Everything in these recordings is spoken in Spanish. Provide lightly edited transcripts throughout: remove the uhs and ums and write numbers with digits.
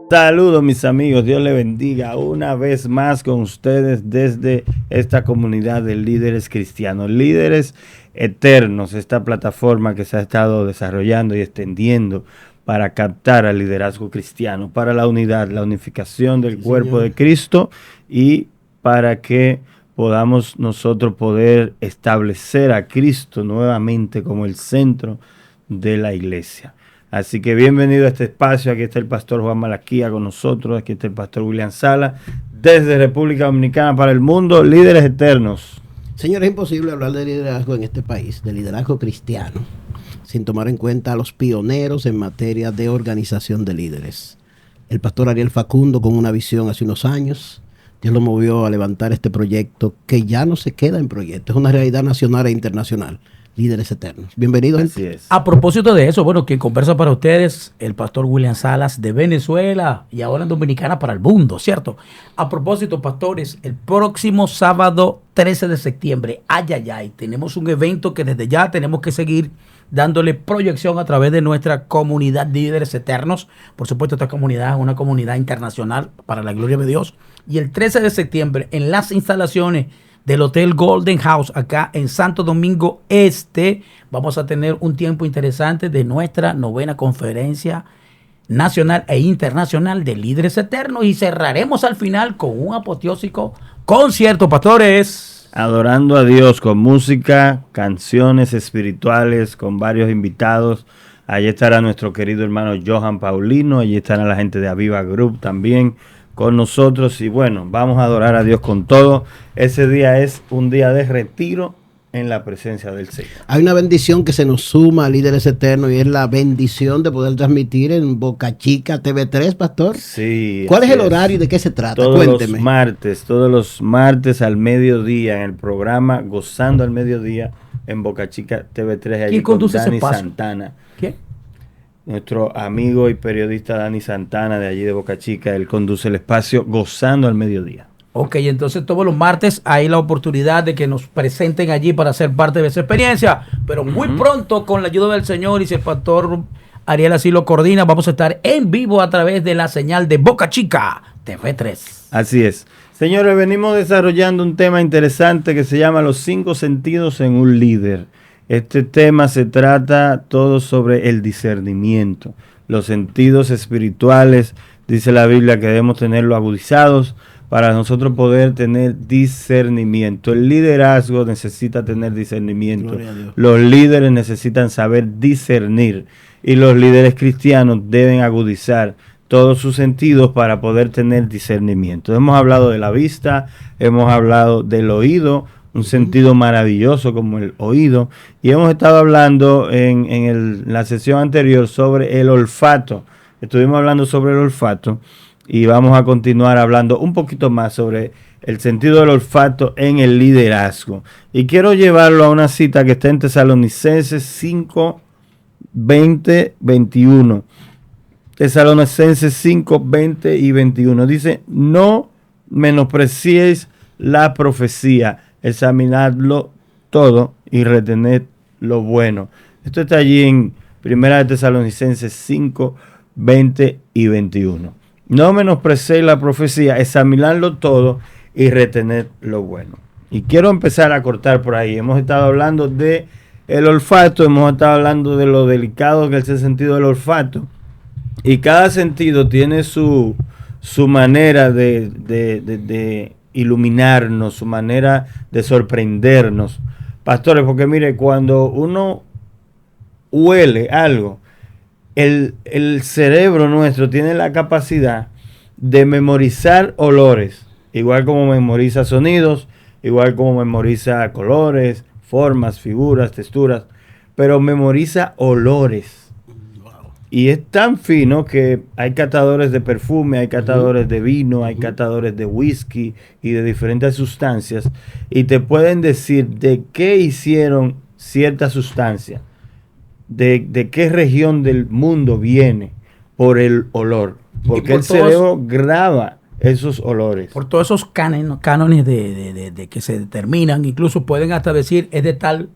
Saludos mis amigos, Dios les bendiga una vez más con ustedes desde esta comunidad de líderes cristianos, líderes eternos, esta plataforma que se ha estado desarrollando y extendiendo para captar al liderazgo cristiano, para la unidad, la unificación del cuerpo de Cristo y para que podamos nosotros poder establecer a Cristo nuevamente como el centro de la iglesia. Así que bienvenido a este espacio. Aquí está el pastor Juan Malaquía con nosotros. Aquí está el pastor William Sala. Desde República Dominicana para el mundo, líderes eternos. Señor, es imposible hablar de liderazgo en este país, de liderazgo cristiano, sin tomar en cuenta a los pioneros en materia de organización de líderes. El pastor Ariel Facundo, con una visión hace unos años, Dios lo movió a levantar este proyecto que ya no se queda en proyecto, es una realidad nacional e internacional. Líderes eternos. Bienvenidos. Así es. A propósito de eso, bueno, quien conversa para ustedes, el pastor William Salas de Venezuela y ahora en Dominicana para el mundo, ¿cierto? A propósito, pastores, el próximo sábado 13 de septiembre, tenemos un evento que desde ya tenemos que seguir dándole proyección a través de nuestra comunidad de líderes eternos. Por supuesto, esta comunidad es una comunidad internacional para la gloria de Dios. Y el 13 de septiembre, en las instalaciones del Hotel Golden House, acá en Santo Domingo Este, vamos a tener un tiempo interesante de nuestra 9ª conferencia nacional e internacional de líderes eternos y cerraremos al final con un apoteósico concierto, pastores. Adorando a Dios con música, canciones espirituales, con varios invitados. Allí estará nuestro querido hermano Johan Paulino, allí estará la gente de Aviva Group también con nosotros y bueno, vamos a adorar a Dios con todo. Ese día es un día de retiro en la presencia del Señor. Hay una bendición que se nos suma a Líderes Eternos y es la bendición de poder transmitir en Boca Chica TV3, pastor. Sí. ¿Cuál es el horario y de qué se trata? Cuénteme. Todos los martes al mediodía en el programa Gozando al Mediodía en Boca Chica TV3. ¿Quién conduce ese espacio? Santana. ¿Quién? Nuestro amigo y periodista Dani Santana de allí de Boca Chica, él conduce el espacio Gozando al Mediodía. Ok, entonces todos los martes hay la oportunidad de que nos presenten allí para ser parte de esa experiencia, pero muy pronto con la ayuda del Señor y si el pastor Ariel así lo coordina, vamos a estar en vivo a través de la señal de Boca Chica TV3. Así es. Señores, venimos desarrollando un tema interesante que se llama los 5 sentidos en un líder. Este tema se trata todo sobre el discernimiento, los sentidos espirituales. Dice la Biblia que debemos tenerlos agudizados para nosotros poder tener discernimiento. El liderazgo necesita tener discernimiento. Los líderes necesitan saber discernir y los líderes cristianos deben agudizar todos sus sentidos para poder tener discernimiento. Hemos hablado de la vista, hemos hablado del oído, un sentido maravilloso como el oído, y hemos estado hablando en la sesión anterior sobre el olfato. Estuvimos hablando sobre el olfato y vamos a continuar hablando un poquito más sobre el sentido del olfato en el liderazgo. Y quiero llevarlo a una cita que está en Tesalonicenses 5, 20, 21. Tesalonicenses 5, 20 y 21. Dice, no menospreciéis la profecía, examinadlo todo y retened lo bueno. Esto está allí en 1 Tesalonicenses 5, 20 y 21. No menospreciéis la profecía, examinadlo todo y retened lo bueno. Y quiero empezar a cortar por ahí. Hemos estado hablando de el olfato, hemos estado hablando de lo delicado que es el sentido del olfato. Y cada sentido tiene su manera de iluminarnos, su manera de sorprendernos. Pastores, porque mire, cuando uno huele algo, el cerebro nuestro tiene la capacidad de memorizar olores, igual como memoriza sonidos, igual como memoriza colores, formas, figuras, texturas, pero memoriza olores. Y es tan fino que hay catadores de perfume, hay catadores de vino, hay catadores de whisky y de diferentes sustancias. Y te pueden decir de qué hicieron cierta sustancia, de qué región del mundo viene por el olor. Porque el cerebro graba esos olores. Por todos esos cánones de que se determinan, incluso pueden hasta decir es de tal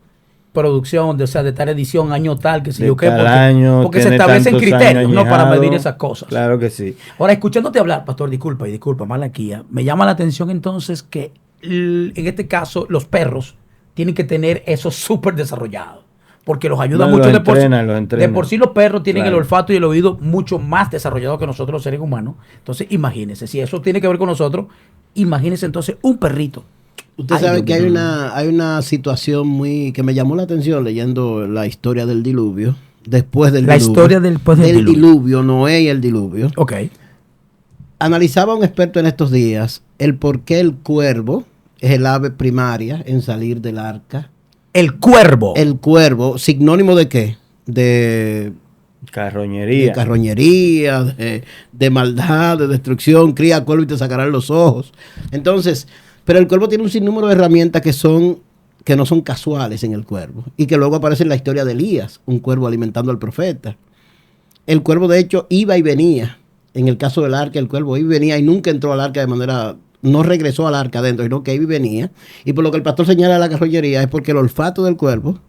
producción, de tal edición, año tal, que sé De yo qué, tal año, porque se tiene establecen tantos criterios, años ¿no? Para añejado. medir esas cosas. Claro que sí. Ahora, escuchándote hablar, pastor, disculpa, malaquía, me llama la atención entonces que en este caso los perros tienen que tener eso súper desarrollado, porque los ayuda No, mucho los de por sí. entrenan, los entrenan. De por sí los perros tienen Claro. el olfato y el oído mucho más desarrollado que nosotros los seres humanos. Entonces, imagínense, si eso tiene que ver con nosotros, imagínense entonces un perrito. Usted Ay, sabe Dios que mío. hay una situación muy que me llamó la atención leyendo la historia del diluvio. Después del La diluvio. historia después del diluvio. Noé y el diluvio. Ok. Analizaba un experto en estos días el por qué el cuervo es el ave primaria en salir del arca. El cuervo. El cuervo, sinónimo de qué? De Carroñería. carroñería, de maldad, de destrucción. Cría cuervo y te sacarán los ojos. Entonces, pero el cuervo tiene un sinnúmero de herramientas que no son casuales en el cuervo. Y que luego aparece en la historia de Elías, un cuervo alimentando al profeta. El cuervo, de hecho, iba y venía. En el caso del arca, el cuervo iba y venía y nunca entró al arca de manera... No regresó al arca adentro, sino que iba y venía. Y por lo que el pastor señala de la carroñería es porque el olfato del cuervo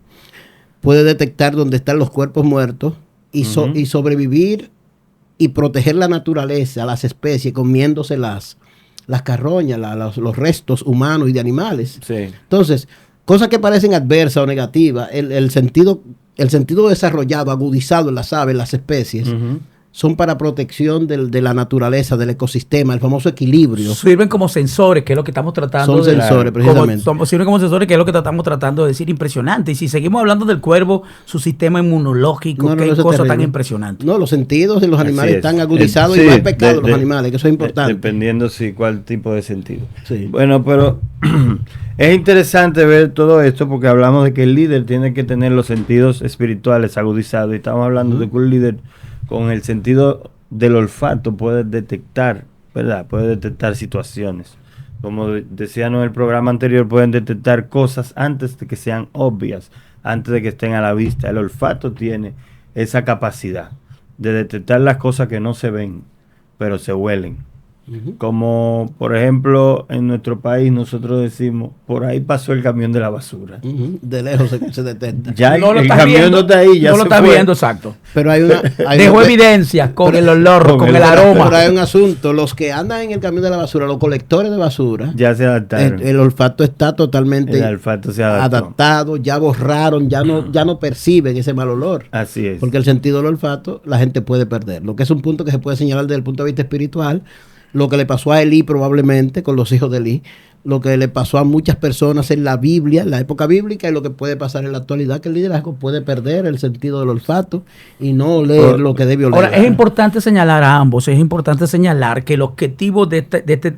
puede detectar dónde están los cuerpos muertos y, y sobrevivir y proteger la naturaleza, las especies, comiéndose las carroñas, los restos humanos y de animales. Sí. Entonces, cosas que parecen adversas o negativas, el sentido desarrollado, agudizado en las aves, en las especies, son para protección de la naturaleza, del ecosistema, el famoso equilibrio. Sirven como sensores, que es lo que estamos tratando Son sensores, precisamente. Sirven como sensores, que es lo que estamos tratando de decir, impresionante. Y si seguimos hablando del cuervo, su sistema inmunológico, qué eso es cosa tan terrible. impresionante. No, los sentidos de los Así animales es. están agudizados Sí, y no hay pecado de los de- animales, que eso es importante. Dependiendo cuál tipo de sentido. Sí. Bueno, pero es interesante ver todo esto porque hablamos de que el líder tiene que tener los sentidos espirituales agudizados. Y estamos hablando de que un líder con el sentido del olfato puede detectar, ¿verdad? Puede detectar situaciones. Como decíamos en el programa anterior, pueden detectar cosas antes de que sean obvias, antes de que estén a la vista. El olfato tiene esa capacidad de detectar las cosas que no se ven, pero se huelen. Como por ejemplo en nuestro país nosotros decimos, por ahí pasó el camión de la basura. De lejos se detecta. Ya No lo el estás camión viendo, no está ahí, ya no lo se estás fue. viendo, exacto. Pero hay una... Dejó evidencia con el olor, con el aroma. Pero hay un asunto, los que andan en el camión de la basura, los colectores de basura, Ya se adaptaron. el olfato está totalmente El olfato se adaptó. adaptado, ya borraron, ya no perciben ese mal olor. Así es. Porque el sentido del olfato la gente puede perder. Lo que es un punto que se puede señalar desde el punto de vista espiritual, lo que le pasó a Elí probablemente con los hijos de Elí, lo que le pasó a muchas personas en la Biblia, en la época bíblica, y lo que puede pasar en la actualidad, que el liderazgo puede perder el sentido del olfato y no oler lo que debe oler. Ahora, es importante señalar a ambos, es importante señalar que el objetivo de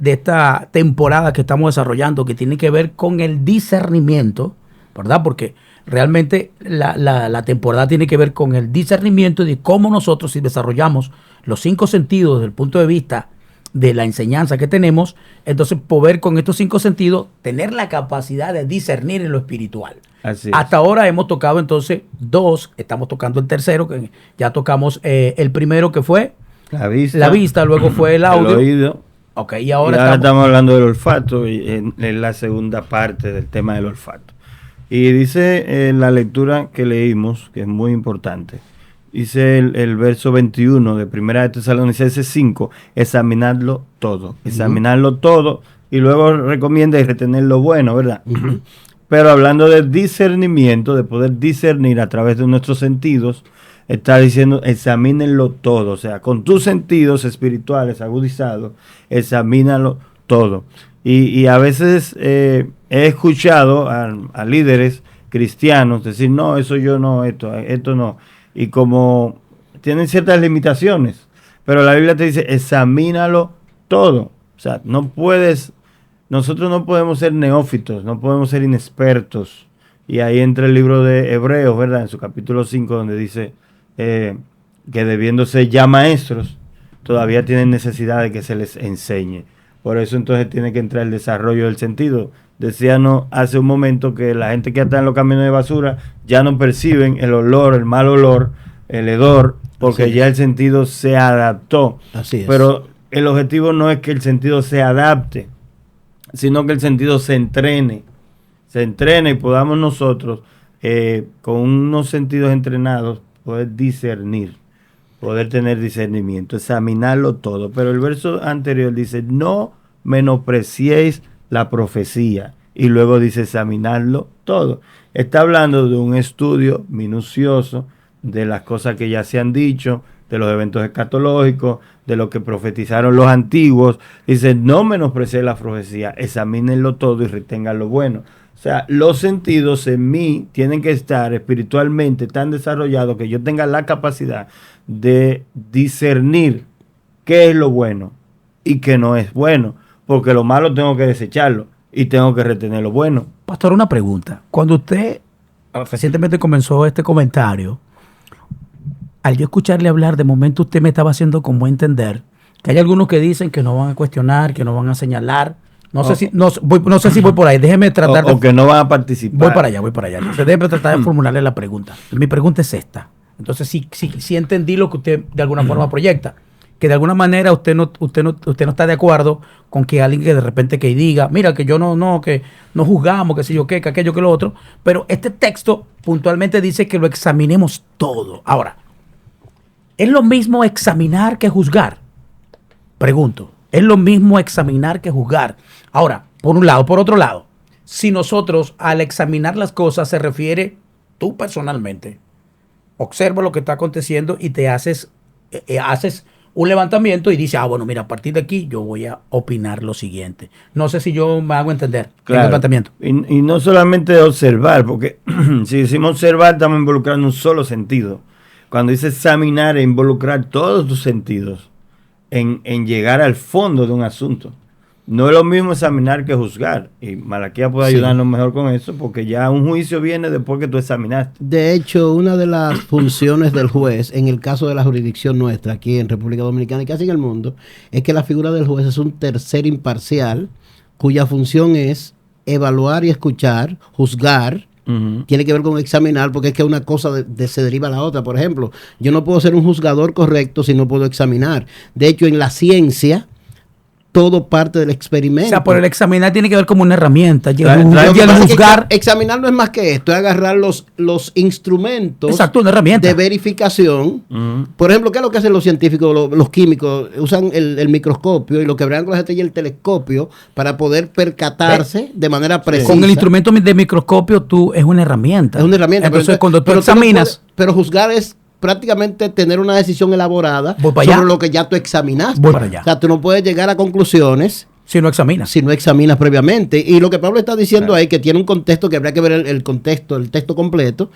esta temporada que estamos desarrollando, que tiene que ver con el discernimiento, ¿verdad? Porque realmente la temporada tiene que ver con el discernimiento de cómo nosotros, si desarrollamos los 5 sentidos desde el punto de vista de la enseñanza que tenemos, entonces poder con estos 5 sentidos tener la capacidad de discernir en lo espiritual. Así es. Hasta ahora hemos tocado entonces 2, estamos tocando el tercero, que ya tocamos el primero que fue La vista. luego fue el audio. El oído. Ok, y Y ahora, estamos hablando del olfato y en la segunda parte del tema del olfato. Y dice en la lectura que leímos, que es muy importante, dice el verso 21 de 1 de Tesalonicenses 5, examinarlo todo, examinarlo todo, y luego recomienda y retener lo bueno, ¿verdad? Pero hablando de discernimiento, de poder discernir a través de nuestros sentidos, está diciendo examínenlo todo, o sea, con tus sentidos espirituales agudizados, examínalo todo. Y a veces he escuchado a líderes cristianos decir, no, eso yo no, esto no. Y como tienen ciertas limitaciones, pero la Biblia te dice, examínalo todo. O sea, nosotros no podemos ser neófitos, no podemos ser inexpertos. Y ahí entra el libro de Hebreos, ¿verdad? En su capítulo 5, donde dice que debiéndose ya maestros, todavía tienen necesidad de que se les enseñe. Por eso entonces tiene que entrar el desarrollo del sentido. Decíamos hace un momento que la gente que está en los camiones de basura ya no perciben el olor, el mal olor, el hedor, porque ya el sentido se adaptó. Así es. Pero el objetivo no es que el sentido se adapte, sino que el sentido se entrene y podamos nosotros con unos sentidos entrenados, poder discernir, poder tener discernimiento, examinarlo todo. Pero el verso anterior dice, no menospreciéis la profecía. Y luego dice, examinarlo todo. Está hablando de un estudio minucioso de las cosas que ya se han dicho, de los eventos escatológicos, de lo que profetizaron los antiguos. Dice, no menospreciéis la profecía, examínenlo todo y retengan lo bueno. O sea, los sentidos en mí tienen que estar espiritualmente tan desarrollados que yo tenga la capacidad de discernir qué es lo bueno y qué no es bueno, porque lo malo tengo que desecharlo y tengo que retener lo bueno. Pastor, una pregunta. Cuando usted recientemente comenzó este comentario, al yo escucharle hablar, de momento usted me estaba haciendo como entender que hay algunos que dicen que no van a cuestionar, que no van a señalar. No sé si voy por ahí. Déjeme tratar o que no van a participar. Voy para allá. Entonces, déjeme tratar de formularle la pregunta. Mi pregunta es esta. Entonces, sí entendí lo que usted de alguna forma proyecta. Que de alguna manera usted no está de acuerdo con que alguien que de repente que diga, mira, que yo que no juzgamos, que sé yo qué, que aquello, que lo otro. Pero este texto puntualmente dice que lo examinemos todo. Ahora, ¿es lo mismo examinar que juzgar? Pregunto. ¿Es lo mismo examinar que juzgar? Ahora, por un lado. Por otro lado, si nosotros al examinar las cosas se refiere tú personalmente, observa lo que está aconteciendo y te haces un levantamiento y dices, bueno, mira, a partir de aquí yo voy a opinar lo siguiente. No sé si yo me hago entender claro. El levantamiento. Y no solamente observar, porque si decimos observar estamos involucrando un solo sentido. Cuando dice examinar es involucrar todos tus sentidos en llegar al fondo de un asunto. No es lo mismo examinar que juzgar. Y Malaquías puede ayudarnos mejor con eso, porque ya un juicio viene después que tú examinaste. De hecho, una de las funciones del juez, en el caso de la jurisdicción nuestra, aquí en República Dominicana y casi en el mundo, es que la figura del juez es un tercer imparcial, cuya función es evaluar y escuchar, juzgar. Tiene que ver con examinar, porque es que una cosa se deriva a la otra. Por ejemplo, yo no puedo ser un juzgador correcto si no puedo examinar. De hecho, en la ciencia, todo parte del experimento. O sea, por el examinar tiene que ver como una herramienta. Y el juzgar. Examinar no es más que esto, es agarrar los instrumentos. Exacto, una herramienta de verificación. Por ejemplo, ¿qué es lo que hacen los científicos, los químicos? Usan el microscopio y lo que bregan con la gente y el telescopio para poder percatarse de manera precisa. Con el instrumento de microscopio es una herramienta. Es una herramienta. Entonces, cuando tú examinas. Pero juzgar es prácticamente tener una decisión elaborada sobre lo que ya tú examinaste. Voy para allá. O sea, tú no puedes llegar a conclusiones si no examinas. Si no examinas previamente. Y lo que Pablo está diciendo ahí, que tiene un contexto que habría que ver el contexto, el texto completo,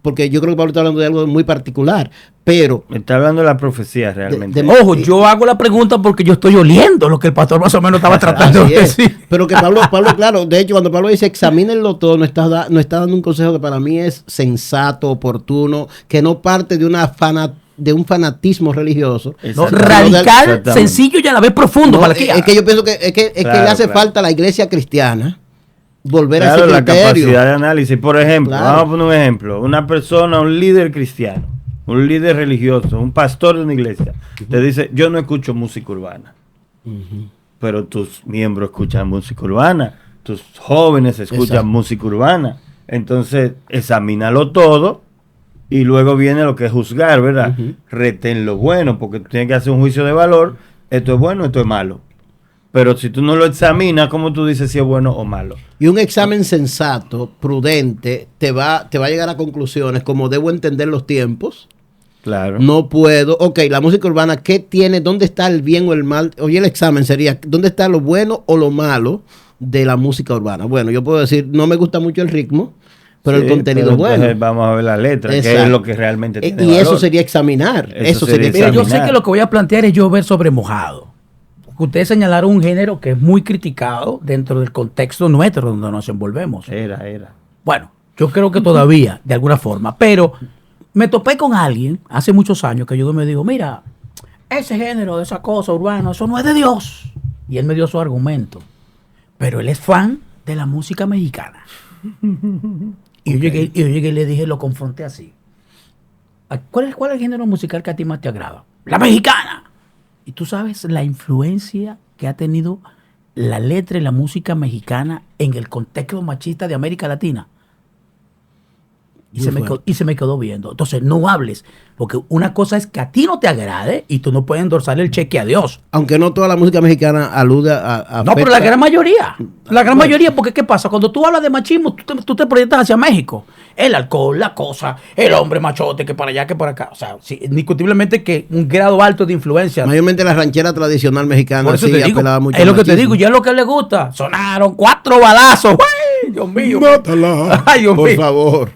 porque yo creo que Pablo está hablando de algo muy particular, pero... Está hablando de la profecía realmente. Ojo, yo hago la pregunta porque yo estoy oliendo lo que el pastor más o menos estaba tratando de decir. Pero que Pablo, claro, de hecho, cuando Pablo dice examínenlo todo, no está dando un consejo que para mí es sensato, oportuno, que no parte de un fanatismo religioso. No, radical, sencillo y a la vez profundo. No, es que yo pienso que le hace falta a la iglesia cristiana volver a ese criterio. La capacidad de análisis. Por ejemplo, vamos a poner un ejemplo. Una persona, un líder cristiano, un líder religioso, un pastor de una iglesia, te dice, yo no escucho música urbana. Pero tus miembros escuchan música urbana, tus jóvenes escuchan música urbana. Entonces, examínalo todo y luego viene lo que es juzgar, ¿verdad? Retén lo bueno, porque tú tienes que hacer un juicio de valor. Esto es bueno, esto es malo. Pero si tú no lo examinas, ¿cómo tú dices si es bueno o malo? Y un examen sensato, prudente, te va a llegar a conclusiones como debo entender los tiempos. Claro. No puedo. Ok, la música urbana, ¿qué tiene? ¿Dónde está el bien o el mal? Oye, el examen sería, ¿dónde está lo bueno o lo malo de la música urbana? Bueno, yo puedo decir, no me gusta mucho el ritmo, pero el contenido es bueno. Vamos a ver la letra, que es lo que realmente tiene y valor. eso sería examinar. Eso sería examinar. Yo sé que lo que voy a plantear es llover sobre mojado. Ustedes señalaron un género que es muy criticado dentro del contexto nuestro donde nos envolvemos. Era. Bueno, yo creo que todavía, de alguna forma, pero me topé con alguien hace muchos años que yo me dijo, mira, ese género de esa cosa urbana, eso no es de Dios. Y él me dio su argumento. Pero él es fan de la música mexicana. Y yo llegué y le dije, lo confronté así. ¿Cuál es el género musical que a ti más te agrada? La mexicana. Y tú sabes la influencia que ha tenido la letra y la música mexicana en el contexto machista de América Latina. Y se me quedó viendo. Entonces, no hables. Porque una cosa es que a ti no te agrade y tú no puedes endorsar el cheque a Dios. Aunque no toda la música mexicana alude a no, pero la gran mayoría. La gran mayoría, porque ¿qué pasa? Cuando tú hablas de machismo, tú te proyectas hacia México. El alcohol, la cosa, el hombre machote, que para allá, que para acá. O sea, sí, indiscutiblemente que un grado alto de influencia. Mayormente la ranchera tradicional mexicana Por eso sí te digo, apelaba mucho es lo al que te machismo. digo, y es lo que le gusta. Sonaron 4 balazos. ¡Ay, Dios mío! Mátala, Ay, Dios por mío. favor.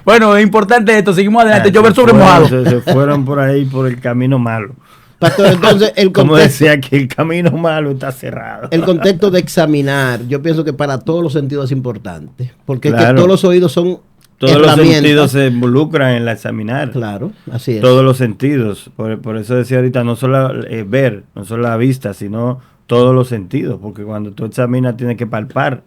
Bueno, es importante esto. Seguimos adelante. Llover sobre mojado. Se fueron por ahí por el camino malo. Pastor, entonces Como decía que el camino malo está cerrado. el contexto de examinar, yo pienso que para todos los sentidos es importante, porque es que Claro. todos los oídos son Todos los herramientas. sentidos se involucran en la examinar. Claro, así es. Todos los sentidos. Por eso decía ahorita, no solo ver, no solo la vista, sino todos los sentidos. Porque cuando tú examinas tienes que palpar.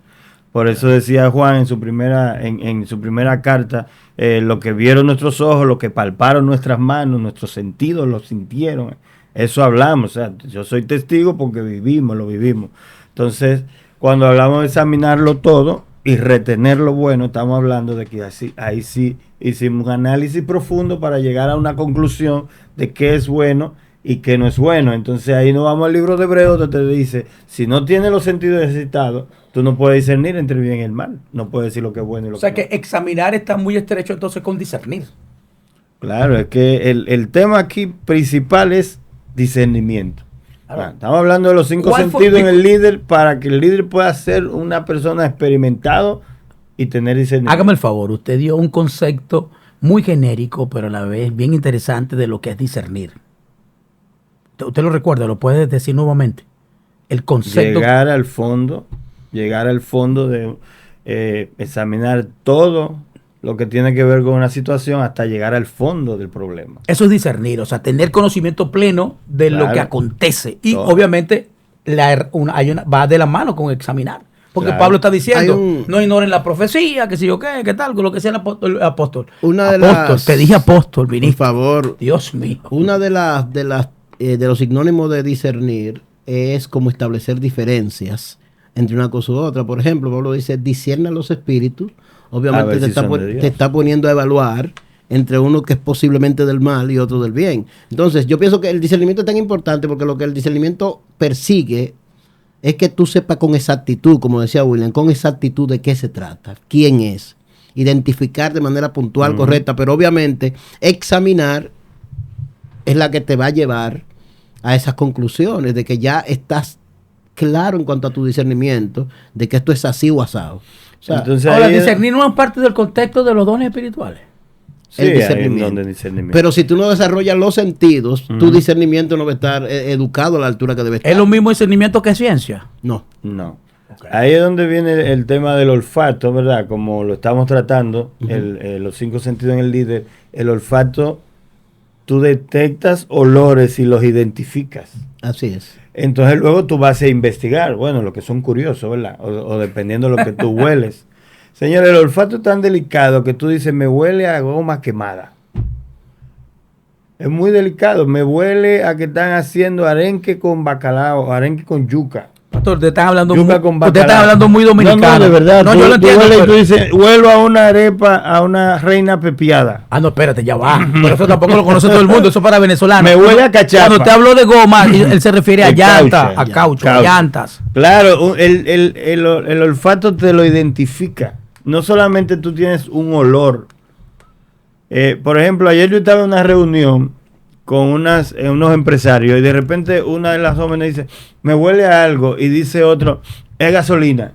Por eso decía Juan en su primera carta, lo que vieron nuestros ojos, lo que palparon nuestras manos, nuestros sentidos lo sintieron. Eso hablamos. O sea, yo soy testigo porque lo vivimos. Entonces, cuando hablamos de examinarlo todo y retener lo bueno, estamos hablando de que ahí sí hicimos un análisis profundo para llegar a una conclusión de qué es bueno y qué no es bueno. Entonces ahí nos vamos al libro de Hebreos, donde te dice, si no tienes los sentidos ejercitados, tú no puedes discernir entre el bien y el mal. No puedes decir lo que es bueno y lo O sea que que examinar está muy estrecho entonces con discernir. no. Claro, es que el tema aquí principal es discernimiento. Claro. Estamos hablando de los 5 ¿Cuál fue- sentidos en el líder para que el líder pueda ser una persona experimentado y tener discernimiento. Hágame el favor, usted dio un concepto muy genérico, pero a la vez bien interesante de lo que es discernir. ¿Usted lo recuerda? ¿Lo puede decir nuevamente? El concepto. Llegar al fondo de examinar todo lo que tiene que ver con una situación hasta llegar al fondo del problema. Eso es discernir, o sea, tener conocimiento pleno de lo Claro. que acontece. Y Todo. obviamente va de la mano con examinar. Porque Claro. Pablo está diciendo, Hay un- no ignoren la profecía, que si yo qué tal, con lo que sea el apóstol. Una de Apóstol, las- te dije apóstol, Por ministro. favor, Dios mío. una de los sinónimos de discernir es como establecer diferencias entre una cosa u otra. Por ejemplo, Pablo dice, discierna los espíritus. A Obviamente ver te, si está, son de Dios. te está poniendo a evaluar entre uno que es posiblemente del mal y otro del bien. Entonces, yo pienso que el discernimiento es tan importante porque lo que el discernimiento persigue es que tú sepas con exactitud, como decía William, con exactitud de qué se trata, quién es, identificar de manera puntual, correcta, pero obviamente examinar es la que te va a llevar a esas conclusiones de que ya estás claro en cuanto a tu discernimiento de que esto es así o asado. O sea, Entonces, Ahora, ahí es- discernir no es parte del contexto de los dones espirituales. sí, el ahí es discernimiento. donde el discernimiento. pero si tú no desarrollas los sentidos, tu Ujú. discernimiento no va a estar educado a la altura que debe estar. ¿Es lo mismo discernimiento que ciencia? No. No. Ahí es donde viene el tema del olfato, ¿verdad? Como lo estamos tratando, los 5 sentidos en el líder. El olfato, tú detectas olores y los identificas. Así es. Entonces luego tú vas a investigar, bueno, lo que son curiosos, ¿verdad? O dependiendo de lo que tú hueles. Señor, el olfato es tan delicado que tú dices, me huele a goma quemada. Es muy delicado, me huele a que están haciendo arenque con bacalao, arenque con yuca. Pastor, usted está hablando, Yuca con usted está bacalao. hablando muy dominicano. No, de verdad. No, tú, yo lo tú entiendo. hueles y pero- tú dices, huelo a una arepa, a una reina pepiada. Ah, no, espérate, ya va. Pero eso tampoco lo conoce todo el mundo, eso es para venezolanos. Me huele a cachapa. Cuando usted habló de goma, él se refiere a De llanta, caucho, a caucho, a caucho. llantas. Claro, el olfato te lo identifica. No solamente tú tienes un olor. Por ejemplo, ayer yo estaba en una reunión con unos empresarios y de repente una de las jóvenes dice, me huele a algo, y dice otro, es gasolina.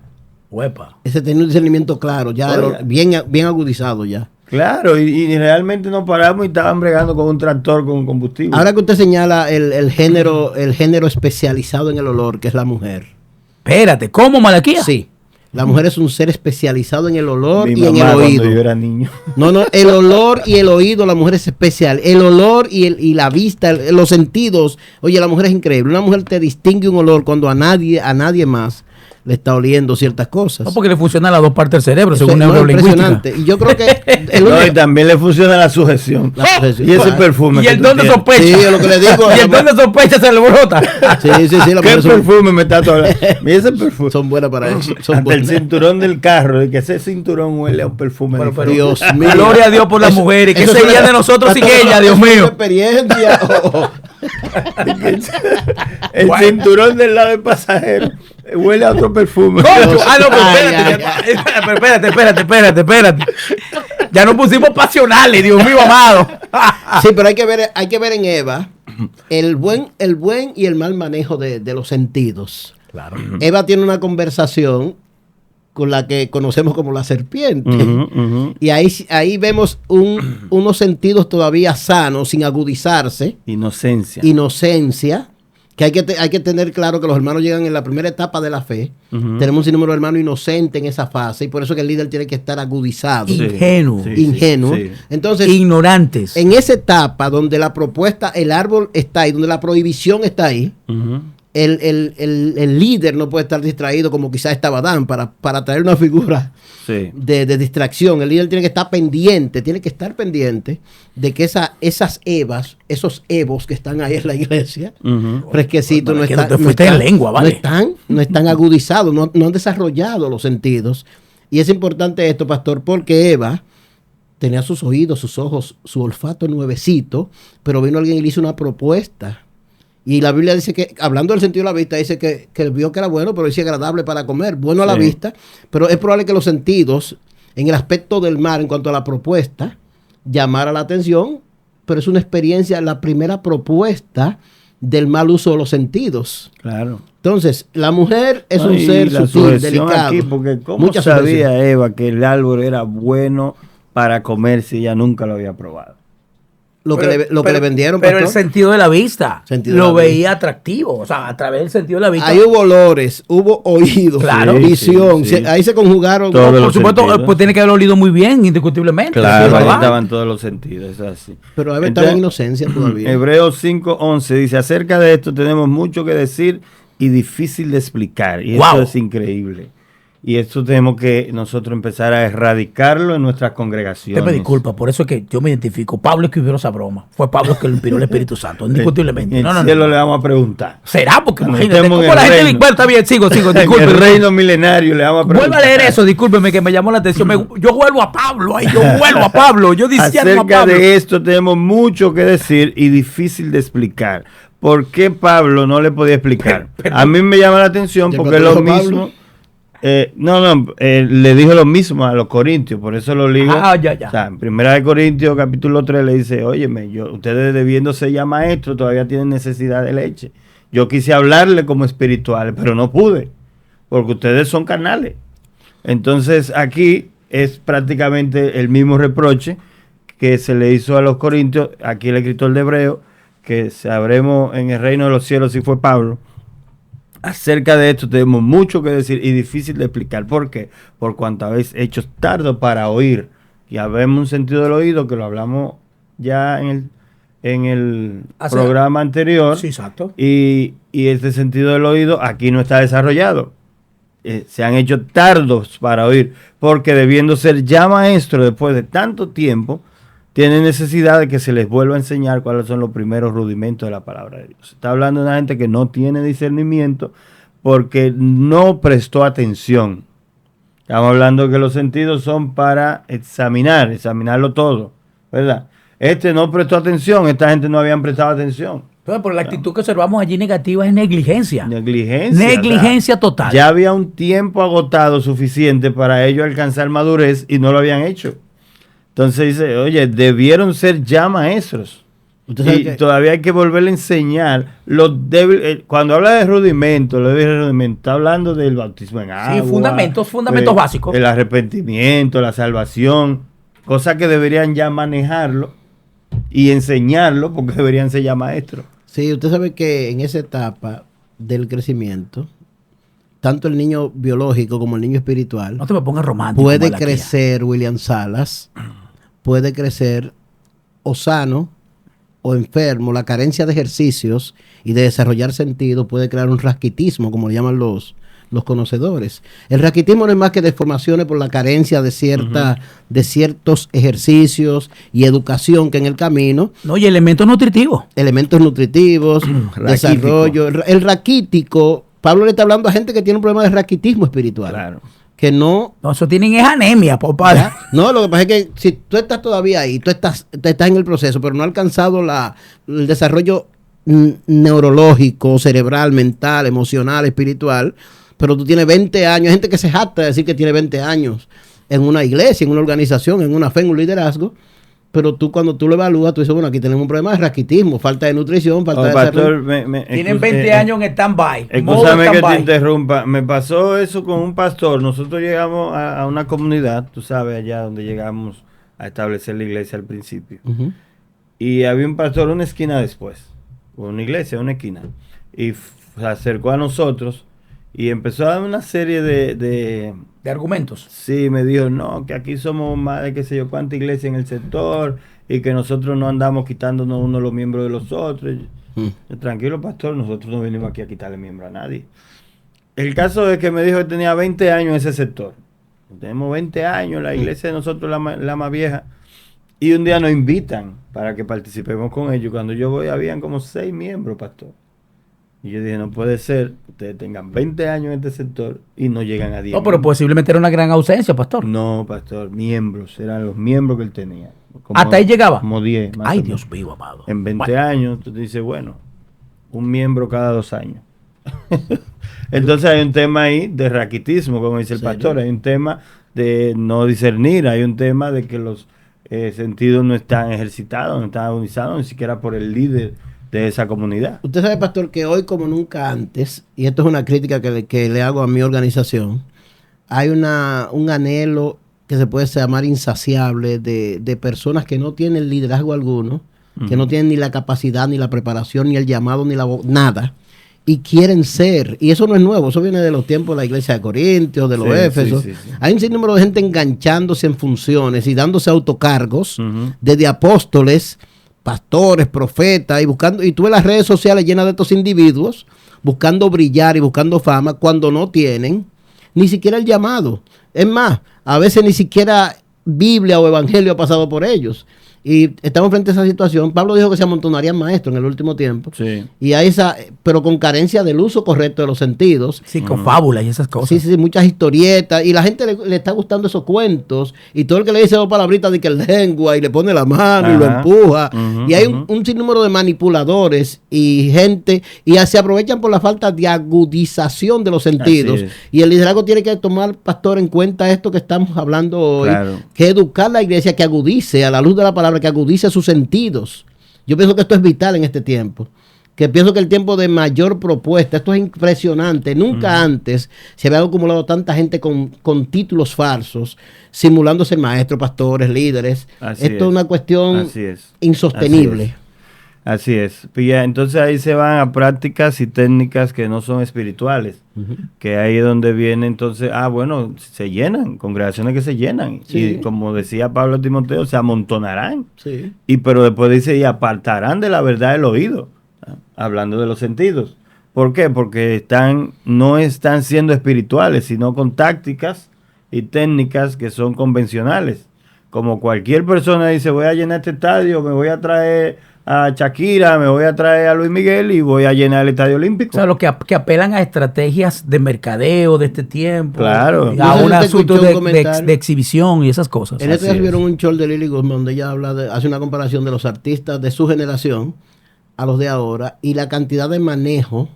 Huepa. Ese tiene un discernimiento claro, ya Oiga. bien agudizado ya. Claro, y realmente nos paramos y estaban bregando con un tractor con combustible. Ahora que usted señala el género especializado en el olor, que es la mujer. Espérate, ¿cómo, Malaquía? Sí. La mujer es un ser especializado en el olor Mi y en el mamá oído. cuando yo era niño. No, el olor y el oído, la mujer es especial. El olor y la vista, los sentidos. Oye, la mujer es increíble. Una mujer te distingue un olor cuando a nadie más le está oliendo ciertas cosas. No, porque le funcionan las dos partes del cerebro, Eso según es neurolingüística. impresionante. Y yo creo que No, y también le funciona la sujeción. sujeción. Y ese perfume. Y que el tú don de tienes. sospecha. Sí, es lo que le digo. Y el don de sospecha se le brota. Sí, la ¿Qué mujer son, perfume me está hablando? Mira ese perfume. son buenas para eso. Son Hasta el buenas. cinturón del carro, y que ese cinturón huele a un perfume. Pero, diferente. Dios mío. Gloria a Dios por las Eso- mujeres. ¿Qué eso sería es de nosotros sin Pastor, ella, Dios eso es una mío? experiencia. El Bueno. cinturón del lado del pasajero huele a otro perfume. Concho. Ah, no, pero Ay, espérate. Ya nos pusimos pasionales, Dios mío amado. Sí, pero hay que ver en Eva el buen y el mal manejo de los sentidos. Claro. Eva tiene una conversación con la que conocemos como la serpiente. Ujú, ujú. Y ahí vemos unos sentidos todavía sanos, sin agudizarse, Inocencia. inocencia, que hay que tener claro que los hermanos llegan en la primera etapa de la fe. Ujú. Tenemos un sinnúmero de hermanos inocentes en esa fase, y por eso que el líder tiene que estar agudizado, Sí. Ingenuo. ingenuo. sí. Entonces, Ignorantes. en esa etapa donde la propuesta, el árbol está ahí, donde la prohibición está ahí, Ujú. el líder no puede estar distraído como quizás estaba Adán para traer una figura Sí. de distracción. El líder tiene que estar pendiente de que esas Evas, esos Evos que están ahí en la iglesia, Ujú. fresquecitos, Bueno, no es que están, no te fuiste en lengua, ¿vale? no están agudizados, no han desarrollado los sentidos. Y es importante esto, pastor, porque Eva tenía sus oídos, sus ojos, su olfato nuevecito, pero vino alguien y le hizo una propuesta. Y la Biblia dice que, hablando del sentido de la vista, dice que vio que era bueno, pero dice agradable para comer, bueno a la Sí. vista, pero es probable que los sentidos, en el aspecto del mar, en cuanto a la propuesta, llamara la atención, pero es una experiencia, la primera propuesta del mal uso de los sentidos. Claro. Entonces, la mujer es No, un y ser la sutil, sujeción delicado. aquí, porque ¿cómo Mucha sabía sujeción. Eva que el árbol era bueno para comer si ella nunca lo había probado? Lo que le vendieron, Pero el pastor. sentido de la vista Sentido de lo la veía atractivo. O sea, a través del sentido de la vista. Ahí hubo olores, hubo oídos, Claro. visión. Sí, sí. Ahí se conjugaron. Todos Por los supuesto, sentidos. pues tiene que haber olido muy bien, indiscutiblemente. Claro, Sí, ahí ¿verdad? estaban todos los sentidos, es así. Pero Eva estaba Entonces, en inocencia todavía. Hebreos 5:11 dice, acerca de esto tenemos mucho que decir y difícil de explicar. Y Wow. eso es increíble. Y esto tenemos que nosotros empezar a erradicarlo en nuestras congregaciones. Usted me disculpa, por eso es que yo me identifico. Pablo escribió esa broma. Fue Pablo que lo inspiró el Espíritu Santo, indiscutiblemente. En No, el no, cielo no. le vamos a preguntar. ¿Será? Porque Cuando imagínate, estemos en ¿cómo la el gente... reino. Bueno, está bien, sigo, En el disculpe. reino milenario le vamos a preguntar. Vuelva a leer eso, discúlpeme que me llamó la atención. Yo vuelvo a Pablo, yo vuelvo a Pablo. Yo diciendo a Acerca Pablo. de esto tenemos mucho que decir y difícil de explicar. ¿Por qué Pablo no le podía explicar? Pero- A mí me llama la atención ¿Ya porque es cuando lo dijo mismo. Pablo? Le dijo lo mismo a los corintios, por eso lo digo. Ah, ya. O sea, en Primera de Corintios, capítulo 3, le dice, óyeme, ustedes debiéndose ya maestros, todavía tienen necesidad de leche. Yo quise hablarle como espirituales, pero no pude, porque ustedes son carnales. Entonces, aquí es prácticamente el mismo reproche que se le hizo a los corintios, aquí el escritor de Hebreo, que sabremos en el reino de los cielos si fue Pablo. Acerca de esto tenemos mucho que decir y difícil de explicar. ¿Por qué? Por cuanto habéis hecho tardo para oír. Y habemos un sentido del oído que lo hablamos ya en el programa anterior. Sí, exacto. Y este sentido del oído aquí no está desarrollado. Se han hecho tardos para oír. Porque debiendo ser ya maestros después de tanto tiempo, tienen necesidad de que se les vuelva a enseñar cuáles son los primeros rudimentos de la palabra de Dios. Se está hablando de una gente que no tiene discernimiento porque no prestó atención. Estamos hablando que los sentidos son para examinarlo todo, ¿verdad? No prestó atención, esta gente no habían prestado atención. Entonces, por la actitud que observamos allí negativa es negligencia. Negligencia. Negligencia total. Ya había un tiempo agotado suficiente para ellos alcanzar madurez y no lo habían hecho. Entonces dice, oye, debieron ser ya maestros. Usted sabe Y que- todavía hay que volverle a enseñar los débiles. Cuando habla de rudimentos, está hablando del bautismo en agua. fundamentos básicos. El arrepentimiento, la salvación. Cosas que deberían ya manejarlo y enseñarlo porque deberían ser ya maestros. Sí, usted sabe que en esa etapa del crecimiento, tanto el niño biológico como el niño espiritual No te me pongas romántico. puede Malaquía. crecer, William Salas, puede crecer o sano o enfermo. La carencia de ejercicios y de desarrollar sentido puede crear un rasquitismo, como le llaman los los conocedores. El raquitismo no es más que deformaciones por la carencia de ciertos ejercicios y educación que en el camino. No, y elementos nutritivos. Elementos nutritivos, desarrollo. El raquítico, Pablo le está hablando a gente que tiene un problema de raquitismo espiritual. Claro. Que no... No, eso tienen es anemia, papá. No, lo que pasa es que si tú estás todavía ahí, tú estás en el proceso, pero no has alcanzado el desarrollo neurológico, cerebral, mental, emocional, espiritual, pero tú tienes 20 años, hay gente que se jacta de decir que tiene 20 años en una iglesia, en una organización, en una fe, en un liderazgo, pero tú cuando tú lo evalúas, tú dices, bueno, aquí tenemos un problema de raquitismo, falta de nutrición, falta de pastor, tienen 20 años en stand-by. Escúchame que te interrumpa. Me pasó eso con un pastor. Nosotros llegamos a una comunidad, tú sabes, allá donde llegamos a establecer la iglesia al principio. Y había un pastor una esquina después. Una iglesia, una esquina. Y se acercó a nosotros y empezó a dar una serie de argumentos. Sí, me dijo, no, que aquí somos más de qué sé yo cuánta iglesia en el sector y que nosotros no andamos quitándonos uno los miembros de los otros. Tranquilo, pastor, nosotros no venimos aquí a quitarle miembro a nadie. El caso es que me dijo que tenía 20 años en ese sector. Tenemos 20 años, la iglesia de nosotros la más vieja. Y un día nos invitan para que participemos con ellos. Cuando yo voy, habían como 6 miembros, pastor. Y yo dije, no puede ser que ustedes tengan 20 años en este sector y no llegan a 10. No, pero posiblemente era una gran ausencia, pastor. No, pastor, miembros, eran los miembros que él tenía. ¿Hasta ahí llegaba? Como 10. Ay, Dios mío, amado. En 20 años, tú te dices, bueno, un miembro cada 2 años. Entonces hay un tema ahí de raquitismo, como dice el pastor. Hay un tema de no discernir, hay un tema de que los sentidos no están ejercitados, no están agonizados, ni siquiera por el líder de esa comunidad. Usted sabe, pastor, que hoy como nunca antes, y esto es una crítica que le hago a mi organización, hay un anhelo que se puede llamar insaciable de personas que no tienen liderazgo alguno, que no tienen ni la capacidad, ni la preparación, ni el llamado, ni nada, y quieren ser, y eso no es nuevo, eso viene de los tiempos de la iglesia de Corintios, de los Éfesos. Sí. Hay un sinnúmero de gente enganchándose en funciones y dándose autocargos, desde apóstoles, pastores, profetas, y tú ves las redes sociales llenas de estos individuos buscando brillar y buscando fama cuando no tienen ni siquiera el llamado. Es más, a veces ni siquiera Biblia o Evangelio ha pasado por ellos. Y estamos frente a esa situación. Pablo dijo que se amontonarían maestros en el último tiempo. Sí. Y hay pero con carencia del uso correcto de los sentidos. Sí, con fábulas y esas cosas. Sí, muchas historietas. Y la gente le está gustando esos cuentos. Y todo el que le dice dos palabritas de que lengua y le pone la mano y lo empuja. Y hay un sinnúmero de manipuladores y gente. Y se aprovechan por la falta de agudización de los sentidos. Y el liderazgo tiene que tomar, pastor, en cuenta esto que estamos hablando hoy. Claro. Que educar la iglesia, que agudice a la luz de la palabra, que agudice sus sentidos. Yo pienso que esto es vital en este tiempo. Que pienso que el tiempo de mayor propuesta, esto es impresionante. Nunca antes se había acumulado tanta gente con títulos falsos, simulando ser maestros, pastores, líderes. Esto es una cuestión insostenible. Así es. Entonces ahí se van a prácticas y técnicas que no son espirituales. Que ahí es donde viene entonces, bueno, se llenan, congregaciones que se llenan. Sí. Y como decía Pablo a Timoteo, se amontonarán. Sí. Pero después dice, y apartarán de la verdad el oído. Hablando de los sentidos. ¿Por qué? Porque no están siendo espirituales, sino con tácticas y técnicas que son convencionales. Como cualquier persona dice, voy a llenar este estadio, me voy a traer a Shakira, me voy a traer a Luis Miguel y voy a llenar el Estadio Olímpico. O sea, lo que apelan a estrategias de mercadeo de este tiempo. Claro. A un asunto de exhibición y esas cosas. En este caso vieron un show de Lily Guzmán donde ella hace una comparación de los artistas de su generación a los de ahora y la cantidad de manejo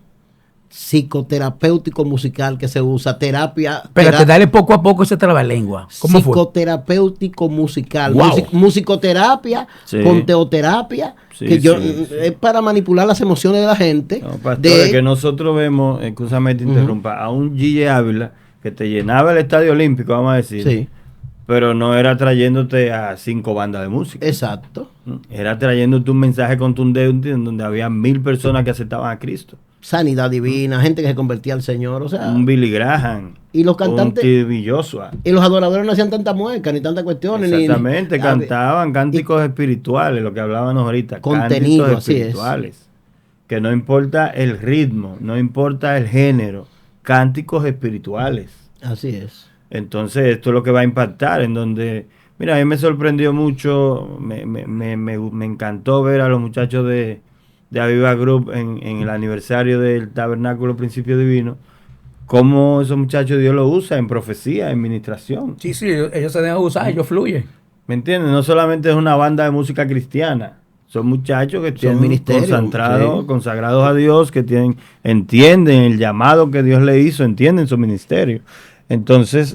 psicoterapéutico musical que se usa, terapia. Espérate, dale poco a poco ese trabalengua. ¿Cómo psicoterapéutico musical, wow. Musicoterapia, con teoterapia, es para manipular las emociones de la gente. No, pastor, que nosotros vemos, escúchame te interrumpa, a un Gille Ávila que te llenaba el Estadio Olímpico, vamos a decir, pero no era trayéndote a 5 bandas de música. Exacto. Era trayéndote un mensaje contundente en donde había 1000 personas que aceptaban a Cristo. Sanidad divina, gente que se convertía al Señor, o sea, un Billy Graham, y los cantantes, un T.B. Joshua, y los adoradores no hacían tanta mueca ni tantas cuestiones, exactamente, cantaban cánticos espirituales, lo que hablábamos ahorita, contenido, cánticos espirituales, que no importa el ritmo, no importa el género, cánticos espirituales. Así es. Entonces esto es lo que va a impactar, en donde, mira, a mí me sorprendió mucho, me encantó ver a los muchachos de Aviva Group en el aniversario del Tabernáculo Principio Divino, cómo esos muchachos Dios los usa en profecía, en ministración. Sí, ellos se dejan usar, ellos fluyen. ¿Me entiendes? No solamente es una banda de música cristiana, son muchachos que tienen consagrados a Dios, que entienden el llamado que Dios le hizo, entienden su ministerio. Entonces,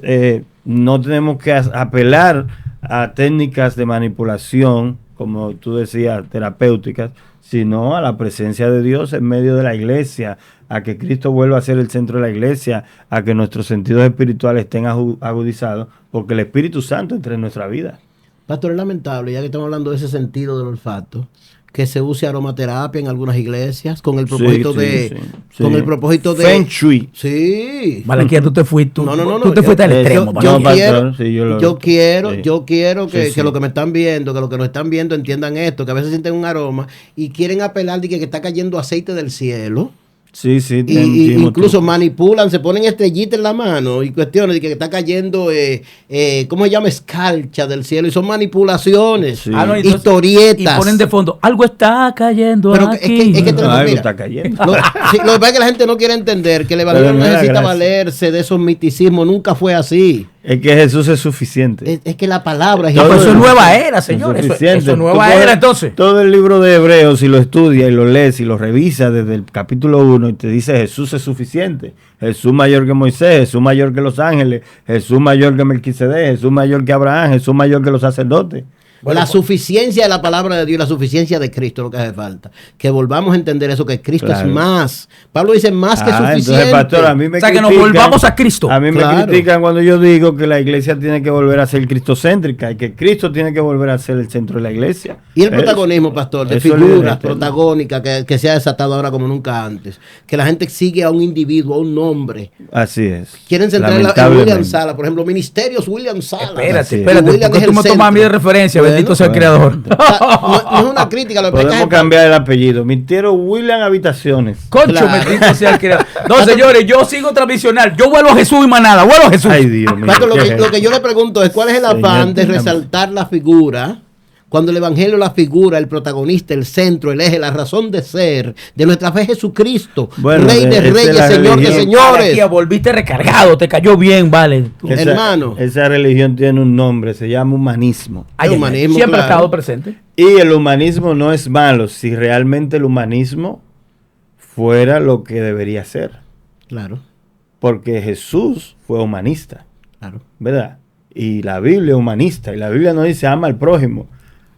no tenemos que apelar a técnicas de manipulación, como tú decías, terapéuticas, sino a la presencia de Dios en medio de la iglesia, a que Cristo vuelva a ser el centro de la iglesia, a que nuestros sentidos espirituales estén agudizados, porque el Espíritu Santo entra en nuestra vida. Pastor, es lamentable, ya que estamos hablando de ese sentido del olfato, que se use aromaterapia en algunas iglesias con el propósito con el propósito de Feng Shui. Sí. Malaquía, tú te fuiste, tú te fuiste al extremo. Yo quiero que lo que me están viendo, que lo que nos están viendo entiendan esto, que a veces sienten un aroma y quieren apelar de que está cayendo aceite del cielo. Sí, y incluso manipulan, se ponen estrellitas en la mano y cuestiones de que está cayendo, ¿cómo se llama? Escarcha del cielo, y son manipulaciones, historietas. Y ponen de fondo, algo está cayendo. Pero aquí. Algo está cayendo. Lo que pasa es que la gente no quiere entender que el evangelio no necesita valerse de esos misticismos, nunca fue así. Es que Jesús es suficiente. Es que la palabra es eso es nueva era, señores. Eso es nueva era, entonces. Todo el libro de Hebreos, si lo estudias y lo lees y lo revisas desde el capítulo 1, y te dice Jesús es suficiente. Jesús mayor que Moisés, Jesús mayor que los ángeles, Jesús mayor que Melquisedec, Jesús mayor que Abraham, Jesús mayor que los sacerdotes. Bueno, la suficiencia de la palabra de Dios, la suficiencia de Cristo es lo que hace falta. Que volvamos a entender eso, que Cristo es más. Pablo dice más que suficiente. Entonces, pastor, a mí me que nos volvamos a Cristo. A mí me critican cuando yo digo que la iglesia tiene que volver a ser cristocéntrica y que Cristo tiene que volver a ser el centro de la iglesia. Y el protagonismo, pastor, de figuras protagónicas que se ha desatado ahora como nunca antes. Que la gente sigue a un individuo, a un nombre. Así es. Quieren centrar en William Sala, por ejemplo, Ministerios William Sala. Espérate, porque tú me tomas a mí de referencia. Bendito sea el Creador. No es una crítica. Podemos cambiar el apellido. Ministerio William Habitaciones. Concho, bendito sea el Creador. No, señores, yo sigo tradicional. Yo vuelvo a Jesús y más nada. Vuelvo a Jesús. Ay, Dios mío. Lo que yo le pregunto es, ¿cuál es el afán de resaltar la figura cuando el evangelio, la figura, el protagonista, el centro, el eje, la razón de ser de nuestra fe es Jesucristo, Rey de reyes, Señor de señores? Aquí volviste recargado, te cayó bien, vale. Hermano. Esa religión tiene un nombre, se llama humanismo. Humanismo siempre ha estado presente. Y el humanismo no es malo si realmente el humanismo fuera lo que debería ser. Claro. Porque Jesús fue humanista. Claro. ¿Verdad? Y la Biblia es humanista. Y la Biblia no dice ama al prójimo.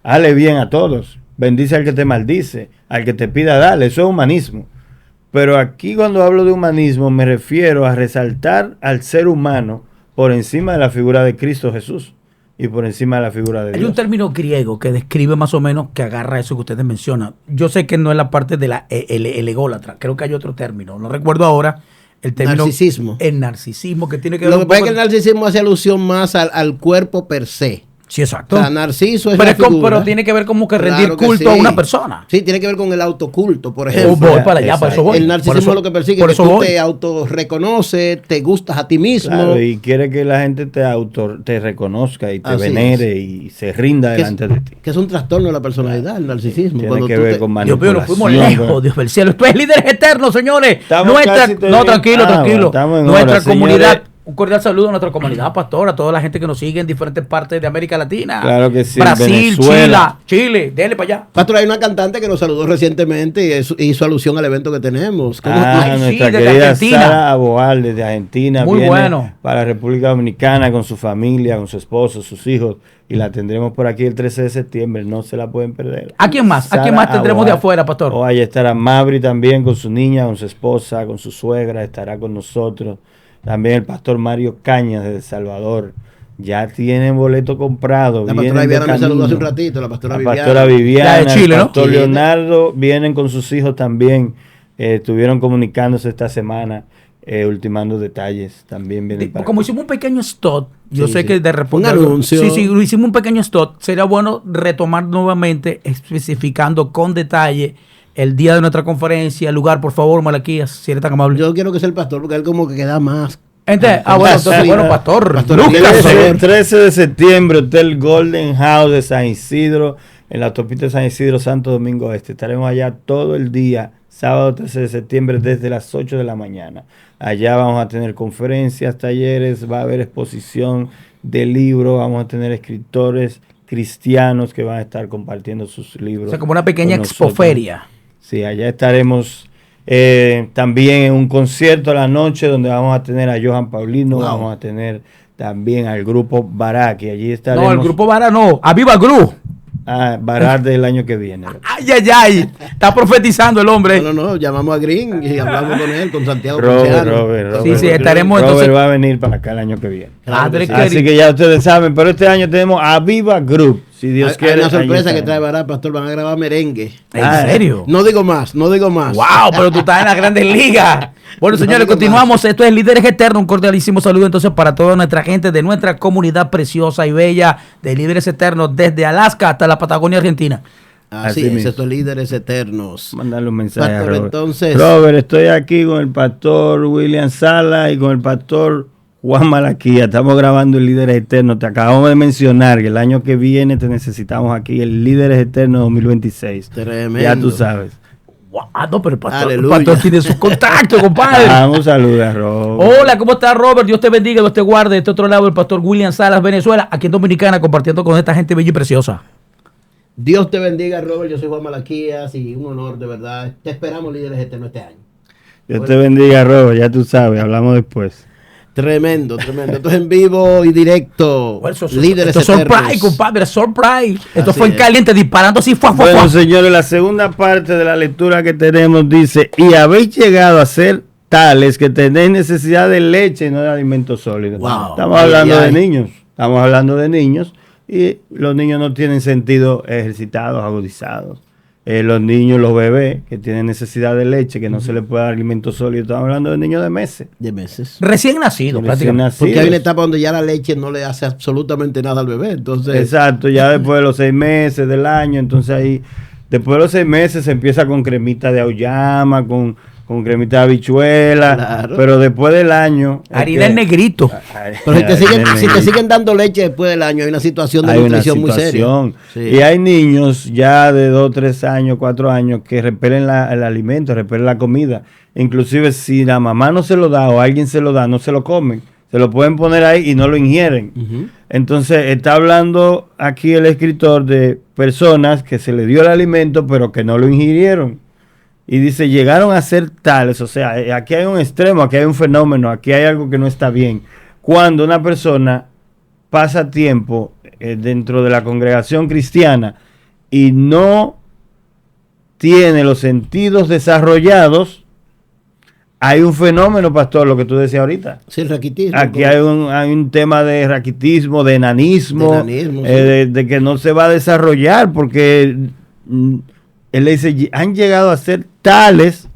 Hale bien a todos, bendice al que te maldice, al que te pida dale, eso es humanismo. Pero aquí cuando hablo de humanismo me refiero a resaltar al ser humano por encima de la figura de Cristo Jesús y por encima de la figura de Dios. Hay un término griego que describe más o menos, que agarra eso que ustedes mencionan. Yo sé que no es la parte de el ególatra, creo que hay otro término, no recuerdo ahora. El término narcisismo. El narcisismo que tiene que ver. Lo que pasa es que el narcisismo hace alusión más al cuerpo per se. Sí, exacto. O sea, Narciso es pero tiene que ver como que rendir culto a una persona. Sí, tiene que ver con el autoculto, por ejemplo. Voy para allá, por eso voy. El narcisismo es lo que persigue, que tú te autorreconoces, te gustas a ti mismo. Claro, y quiere que la gente te reconozca y te venere y se rinda delante de ti. Que es un trastorno de la personalidad, el narcisismo. Tiene que ver con manipulación. Dios mío, nos fuimos lejos, Dios del cielo. Esto es Líderes Eternos, señores. Tranquilo. Nuestra comunidad. Un cordial saludo a nuestra comunidad, pastor, a toda la gente que nos sigue en diferentes partes de América Latina. Claro que sí. Brasil, Chile, dele para allá. Pastor, hay una cantante que nos saludó recientemente y hizo alusión al evento que tenemos. Nuestra querida Sara Aboal desde Argentina. Muy bueno. Para la República Dominicana con su familia, con su esposo, sus hijos. Y la tendremos por aquí el 13 de septiembre. No se la pueden perder. ¿A quién más? ¿A quién más tendremos Aboal de afuera, pastor? Ahí estará Mabri también con su niña, con su esposa, con su suegra. Estará con nosotros. También el pastor Mario Cañas de El Salvador. Ya tienen boleto comprado. La pastora Viviana me saludó hace un ratito. La pastora Viviana. De Chile, el pastor Leonardo. Vienen con sus hijos también. Estuvieron comunicándose esta semana. Ultimando detalles. También vienen para como hicimos un pequeño stop. Yo sé que de repente. Un anuncio. Sí, hicimos un pequeño stop. Sería bueno retomar nuevamente especificando con detalle el día de nuestra conferencia, el lugar, por favor, Malaquías, si eres tan amable. Yo quiero que sea el pastor, porque él como que queda más. Entonces, bueno, entonces, bueno, pastor. Lucas, El 13 de septiembre, Hotel Golden House de San Isidro, en la autopista de San Isidro, Santo Domingo Este. Estaremos allá todo el día, sábado 13 de septiembre, desde las 8 de la mañana. Allá vamos a tener conferencias, talleres, va a haber exposición de libros, vamos a tener escritores cristianos que van a estar compartiendo sus libros. O sea, como una pequeña expoferia. Sí, allá estaremos también en un concierto a la noche donde vamos a tener a Johan Paulino, vamos a tener también al grupo Baraki. Allí estaremos. No, el grupo Barak no, a Viva Gru. Barak del año que viene. Ay, ay, ay. Está profetizando el hombre. No, llamamos a Green y hablamos con él, con Santiago. Robert, sí, estaremos Robert entonces. va a venir para acá el año que viene. Así que ya ustedes saben, pero este año tenemos a Viva Group. Si Dios quiere. Hay una sorpresa que trae Barak, pastor, van a grabar merengue. ¿En serio? No digo más. Wow, pero tú estás en las grandes ligas. Bueno, señores, continuamos. Esto es Líderes Eternos. Un cordialísimo saludo entonces para toda nuestra gente de nuestra comunidad preciosa y bella de Líderes Eternos desde Alaska hasta la Patagonia Argentina. Así es, estos Líderes Eternos. Mandarle un mensaje pastor, a Robert. Entonces, Robert, estoy aquí con el pastor William Sala y con el pastor Juan Malaquía. Estamos grabando el Líderes Eternos. Te acabamos de mencionar que el año que viene te necesitamos aquí, el Líderes Eternos 2026. Tremendo. Ya tú sabes. No, pero el pastor tiene su contacto, compadre. Un saludo a Robert. Hola, ¿cómo estás, Robert? Dios te bendiga, Dios te guarde. De este otro lado, el pastor William Salas, Venezuela, aquí en Dominicana, compartiendo con esta gente bella y preciosa. Dios te bendiga, Robert. Yo soy Juan Malaquías y un honor, de verdad. Te esperamos, Líderes Eternos, este año. Dios te bendiga, Robert. Ya tú sabes, hablamos después. Tremendo. Esto es en vivo y directo. Líderes Eternos. Surprise, compadre, surprise. Esto fue en caliente, disparando así. Bueno, señores, la segunda parte de la lectura que tenemos dice: y habéis llegado a ser tales que tenéis necesidad de leche y no de alimentos sólidos. Wow. Estamos hablando de niños. Estamos hablando de niños y los niños no tienen sentido ejercitados, agudizados. Los niños, los bebés que tienen necesidad de leche, que no se les puede dar alimentos sólidos. Estamos hablando de niños de meses. Recién nacidos, prácticamente. Porque hay una etapa donde ya la leche no le hace absolutamente nada al bebé. Entonces, exacto, ya después de los 6 meses del año, entonces ahí, después de los 6 meses se empieza con cremita de auyama, con cremita de habichuela, claro. Pero después del año... Harina en negrito. Pero si te siguen dando leche después del año, hay una situación de nutrición muy seria. Sí. Y hay niños ya de 2, 3 años, 4 años que repelen el alimento, repelen la comida. Inclusive si la mamá no se lo da o alguien se lo da, no se lo comen. Se lo pueden poner ahí y no lo ingieren. Entonces está hablando aquí el escritor de personas que se le dio el alimento pero que no lo ingirieron. Y dice, llegaron a ser tales, o sea, aquí hay un extremo, aquí hay un fenómeno, aquí hay algo que no está bien. Cuando una persona pasa tiempo dentro de la congregación cristiana y no tiene los sentidos desarrollados, hay un fenómeno, pastor, lo que tú decías ahorita. Sí, el raquitismo. Aquí hay un tema de raquitismo, de enanismo, de que no se va a desarrollar porque... Él le dice, han llegado a ser tales,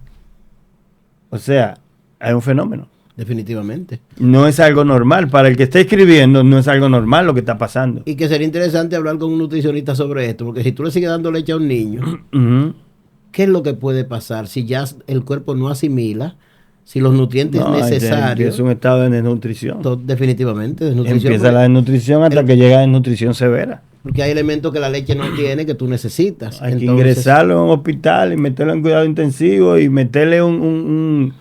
o sea, hay un fenómeno. Definitivamente. No es algo normal. Para el que está escribiendo, no es algo normal lo que está pasando. Y que sería interesante hablar con un nutricionista sobre esto, porque si tú le sigues dando leche a un niño, ¿qué es lo que puede pasar si ya el cuerpo no asimila? Si los nutrientes necesarios... Es un estado de desnutrición. Definitivamente, desnutrición. Empieza la desnutrición hasta que llega a desnutrición severa. Porque hay elementos que la leche no tiene que tú necesitas. Hay que ingresarlo en un hospital y meterlo en cuidado intensivo y meterle un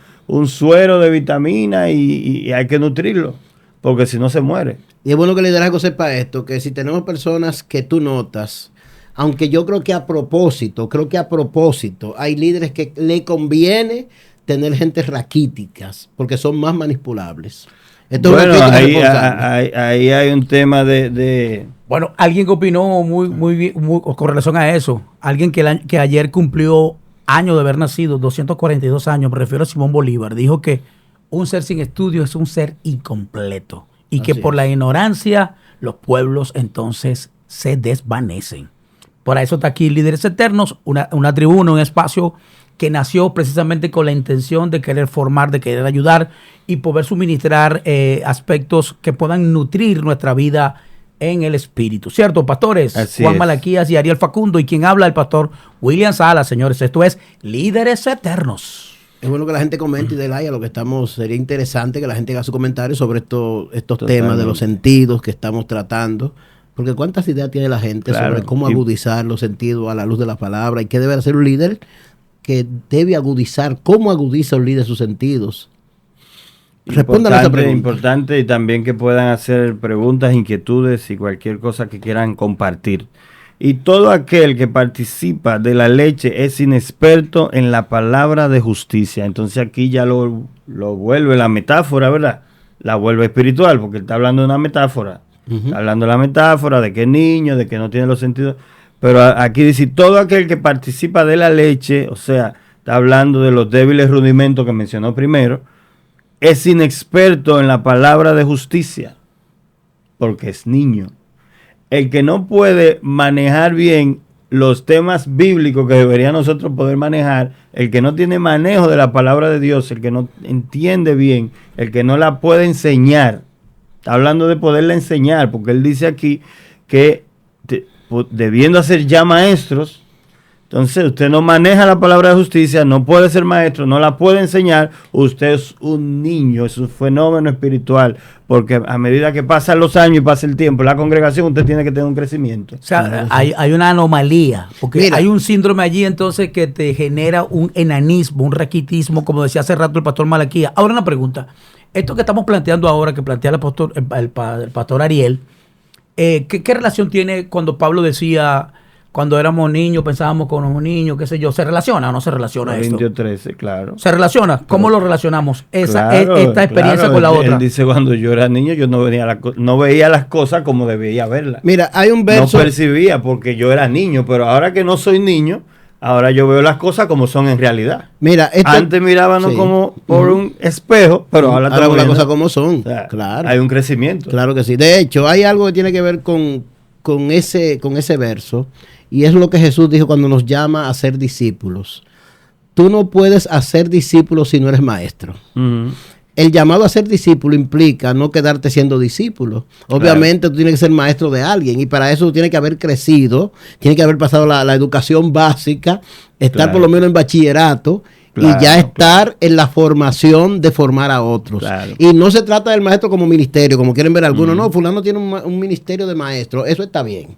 suero de vitamina y hay que nutrirlo, porque si no se muere. Y es bueno que el liderazgo sepa esto, que si tenemos personas que tú notas, aunque yo creo que a propósito, hay líderes que le conviene tener gente raquíticas, porque son más manipulables. Esto bueno, ahí hay un tema de... Bueno, alguien que opinó muy bien con relación a eso. Alguien que ayer cumplió años de haber nacido, 242 años, me refiero a Simón Bolívar, dijo que un ser sin estudio es un ser incompleto y que por la ignorancia los pueblos entonces se desvanecen. Por eso está aquí Líderes Eternos, una tribuna, un espacio que nació precisamente con la intención de querer formar, de querer ayudar y poder suministrar aspectos que puedan nutrir nuestra vida en el Espíritu. ¿Cierto, pastores? Así Juan es. Malaquías y Ariel Facundo. Y quien habla, el pastor William Salas, señores. Esto es Líderes Eternos. Es bueno que la gente comente y dé like a lo que estamos. Sería interesante que la gente haga su comentario sobre estos Totalmente. temas de los sentidos que estamos tratando. Porque cuántas ideas tiene la gente Claro. sobre cómo Y- agudizar los sentidos a la luz de la palabra y qué debe hacer un líder que debe agudizar, cómo agudiza un líder sus sentidos. Respondan a esa pregunta. Importante, y también que puedan hacer preguntas, inquietudes y cualquier cosa que quieran compartir. Y todo aquel que participa de la leche es inexperto en la palabra de justicia. Entonces aquí ya lo vuelve la metáfora, ¿verdad? La vuelve espiritual, porque él está hablando de una metáfora. Está hablando de la metáfora, de que es niño, de que no tiene los sentidos. Pero aquí dice, todo aquel que participa de la leche, o sea, está hablando de los débiles rudimentos que mencionó primero, es inexperto en la palabra de justicia, porque es niño. El que no puede manejar bien los temas bíblicos que debería nosotros poder manejar, el que no tiene manejo de la palabra de Dios, el que no entiende bien, el que no la puede enseñar, está hablando de poderla enseñar, porque él dice aquí que debiendo ser ya maestros, entonces usted no maneja la palabra de justicia, no puede ser maestro, no la puede enseñar, usted es un niño, es un fenómeno espiritual, porque a medida que pasan los años y pasa el tiempo, la congregación, usted tiene que tener un crecimiento. O sea, hay una anomalía, porque Mira. hay un síndrome allí entonces que te genera un enanismo, un raquitismo, como decía hace rato el pastor Malaquía. Ahora una pregunta, esto que estamos planteando ahora, que plantea el pastor Ariel, ¿qué relación tiene cuando Pablo decía, cuando éramos niños, pensábamos con un niño, qué sé yo? ¿Se relaciona o no se relaciona esto? Corintios 13, claro. ¿Se relaciona? ¿Cómo lo relacionamos? Esta experiencia Claro, con la otra. Él dice, cuando yo era niño, yo no veía las cosas como debía verlas. Mira, hay un verso. No percibía porque yo era niño, pero ahora que no soy niño, ahora yo veo las cosas como son en realidad. Mira, Antes mirábamos sí. como por un espejo, pero ahora Ahora estamos las viendo- cosas como son. o sea, Claro. hay un crecimiento. Claro que sí. De hecho, hay algo que tiene que ver con ese verso, y es lo que Jesús dijo cuando nos llama a ser discípulos. Tú no puedes hacer discípulos si no eres maestro. Ujú. El llamado a ser discípulo implica no quedarte siendo discípulo. Obviamente tú tienes que ser maestro de alguien, y para eso tú tienes que haber crecido, tienes que haber pasado la educación básica, estar Claro. por lo menos en bachillerato, Claro, y ya estar en la formación de formar a otros. Claro. Y no se trata del maestro como ministerio, como quieren ver algunos. No, fulano tiene un ministerio de maestro. Eso está bien.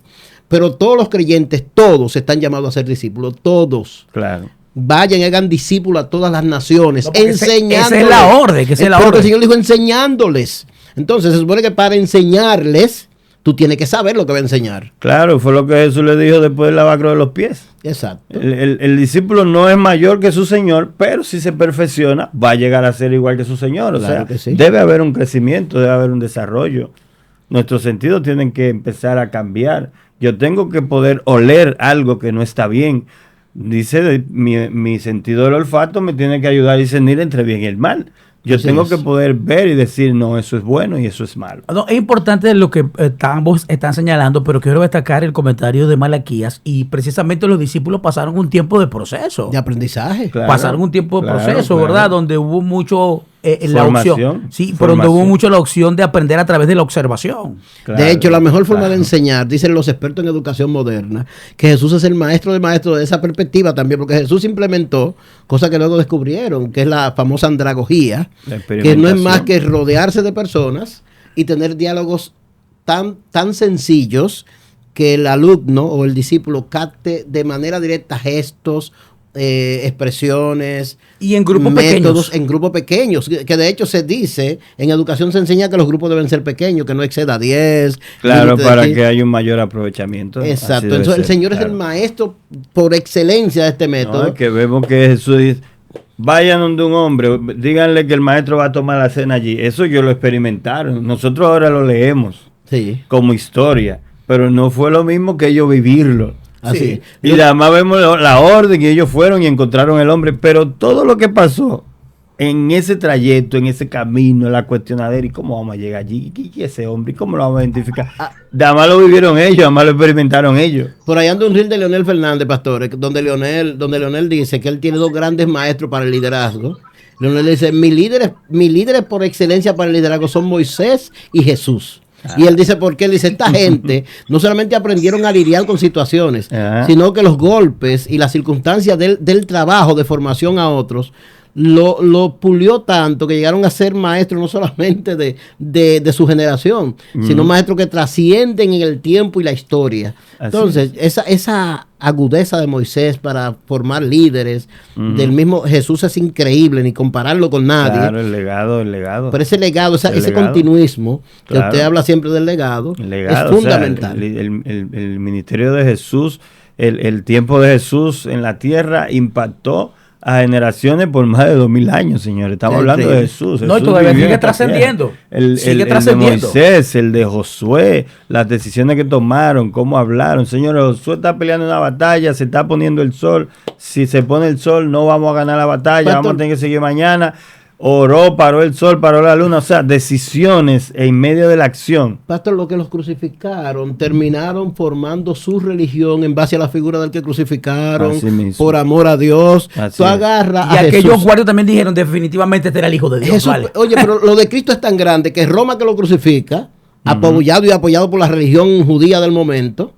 Pero todos los creyentes, todos están llamados a ser discípulos. Todos. Claro. Vayan y hagan discípulos a todas las naciones, No, porque enseñándoles. esa es la orden, que esa es la Pero orden. el Señor dijo enseñándoles. Entonces se supone que para enseñarles, tú tienes que saber lo que va a enseñar. Claro, fue lo que Jesús le dijo después del lavacro de los pies. Exacto. El discípulo no es mayor que su Señor, pero si se perfecciona, va a llegar a ser igual que su Señor. O Claro sea, que sí. debe haber un crecimiento, debe haber un desarrollo. Nuestros sentidos tienen que empezar a cambiar. Yo tengo que poder oler algo que no está bien. Dice, mi sentido del olfato me tiene que ayudar a discernir entre bien y el mal. Yo Así tengo es. que poder ver y decir, no, eso es bueno y eso es malo. No, es importante lo que ambos están señalando, pero quiero destacar el comentario de Malaquías, y precisamente los discípulos pasaron un tiempo de proceso. De aprendizaje. Claro, Pasaron un tiempo de claro, proceso, claro. ¿verdad? Donde hubo mucho la Formación, opción. Sí, pero donde formación. hubo mucho la opción de aprender a través de la observación. Claro, De hecho, la mejor forma claro. de enseñar, dicen los expertos en educación moderna, que Jesús es el maestro de maestros de esa perspectiva también, porque Jesús implementó cosas que luego descubrieron, que es la famosa andragogía, La que no es más experimentación. que rodearse de personas y tener diálogos tan sencillos que el alumno o el discípulo capte de manera directa gestos, expresiones Y en grupos métodos pequeños. en grupos pequeños, que de hecho se dice, en educación se enseña que los grupos deben ser pequeños, que no exceda 10. Claro, límite de para 15. que haya un mayor aprovechamiento. Así Exacto, debe entonces el ser, Señor es el claro. maestro por excelencia de este No, método. es que vemos que Jesús dice, vayan donde un hombre, díganle que el maestro va a tomar la cena allí. Eso ellos lo experimentaron. Nosotros ahora lo leemos Sí, como historia, pero no fue lo mismo que ellos vivirlo. así Sí. es. Y además vemos la orden y ellos fueron y encontraron el hombre, pero todo lo que pasó en ese trayecto, en ese camino, la cuestionadera, ¿y cómo vamos a llegar allí? ¿Y ese hombre? ¿Y cómo lo vamos a identificar? Además lo vivieron ellos, además lo experimentaron ellos. Por ahí anda un reel de Leonel Fernández, pastores, donde Leonel dice que él tiene dos grandes maestros para el liderazgo. Leonel dice, mis líderes por excelencia para el liderazgo son Moisés y Jesús. Y él dice, ¿por qué? Él dice, esta gente no solamente aprendieron a lidiar con situaciones, sino que los golpes y las circunstancias del trabajo de formación a otros lo pulió tanto que llegaron a ser maestros no solamente de su generación, sino maestros que trascienden en el tiempo y la historia. Entonces, esa agudeza de Moisés para formar líderes, del mismo Jesús, es increíble, ni compararlo con nadie. Claro, el legado. Pero ese legado, ese continuismo, que usted habla siempre del legado, es fundamental. O sea, el ministerio de Jesús, el tiempo de Jesús en la tierra impactó a generaciones por más de 2000 años, señores. Estamos hablando de Jesús. No, y todavía sigue trascendiendo. El de Moisés, el de Josué, las decisiones que tomaron, cómo hablaron. Señores, Josué está peleando una batalla, se está poniendo el sol. Si se pone el sol, no vamos a ganar la batalla, vamos a tener que seguir mañana. Oró, paró el sol, paró la luna, o sea, decisiones en medio de la acción. Pastor, lo que los crucificaron terminaron formando su religión en base a la figura del que crucificaron, por amor a Dios. Tú agarras y a aquellos Jesús. Guardias también dijeron definitivamente este era el Hijo de Dios. Jesús, vale. Oye, pero lo de Cristo es tan grande que Roma, que lo crucifica, apoyado y apoyado por la religión judía del momento,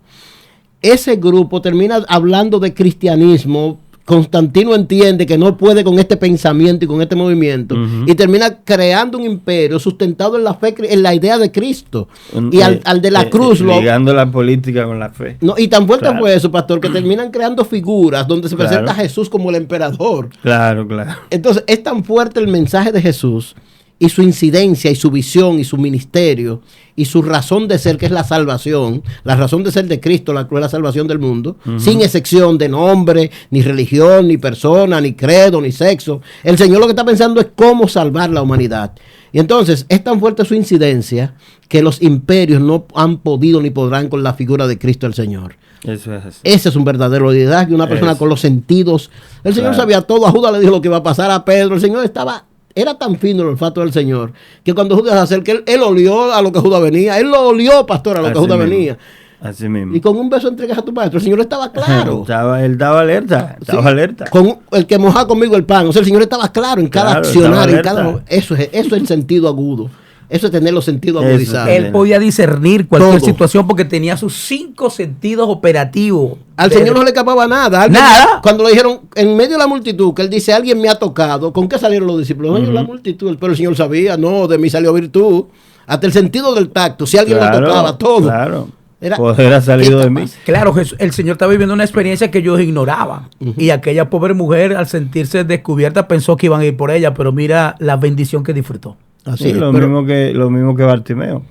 ese grupo termina hablando de cristianismo. Constantino entiende que no puede con este pensamiento y con este movimiento, y termina creando un imperio sustentado en la fe, en la idea de Cristo, y al de la cruz ligando la política con la fe. No, y tan fuerte fue eso, pastor, que terminan creando figuras donde se presenta a Jesús como el emperador. Claro. Entonces es tan fuerte el mensaje de Jesús y su incidencia y su visión y su ministerio y su razón de ser, que es la salvación, la razón de ser de Cristo, la salvación del mundo, sin excepción de nombre, ni religión, ni persona, ni credo, ni sexo. El Señor lo que está pensando es cómo salvar la humanidad. Y entonces es tan fuerte su incidencia que los imperios no han podido ni podrán con la figura de Cristo el Señor. Eso es así. Ese es un verdadero liderazgo, una persona con los sentidos. El Señor sabía todo, a Judas le dijo lo que iba a pasar, a Pedro. El Señor era tan fino el olfato del Señor que cuando Judas se acerca, él olió a lo que Judas venía. Él lo olió, pastor, a lo que Judas venía. Así mismo. Y con un beso entregas a tu maestro. El Señor estaba claro. Él estaba alerta. Alerta. Con el que moja conmigo el pan. O sea, el Señor estaba claro en cada accionar. Eso es el sentido agudo. Eso es tener los sentidos agudizados. Él podía discernir cualquier situación porque tenía sus 5 sentidos operativos. Al Señor no le escapaba nada. Nada. Cuando le dijeron en medio de la multitud, que él dice, alguien me ha tocado. ¿Con qué salieron los discípulos? En medio de la multitud. Pero el Señor sabía, no, de mí salió virtud. Hasta el sentido del tacto. Si alguien lo tocaba, todo. Claro. Poder ha salido de mí. Claro, el Señor estaba viviendo una experiencia que ellos ignoraban. Y aquella pobre mujer, al sentirse descubierta, pensó que iban a ir por ella. Pero mira la bendición que disfrutó. Así sí, lo mismo que Bartimeo.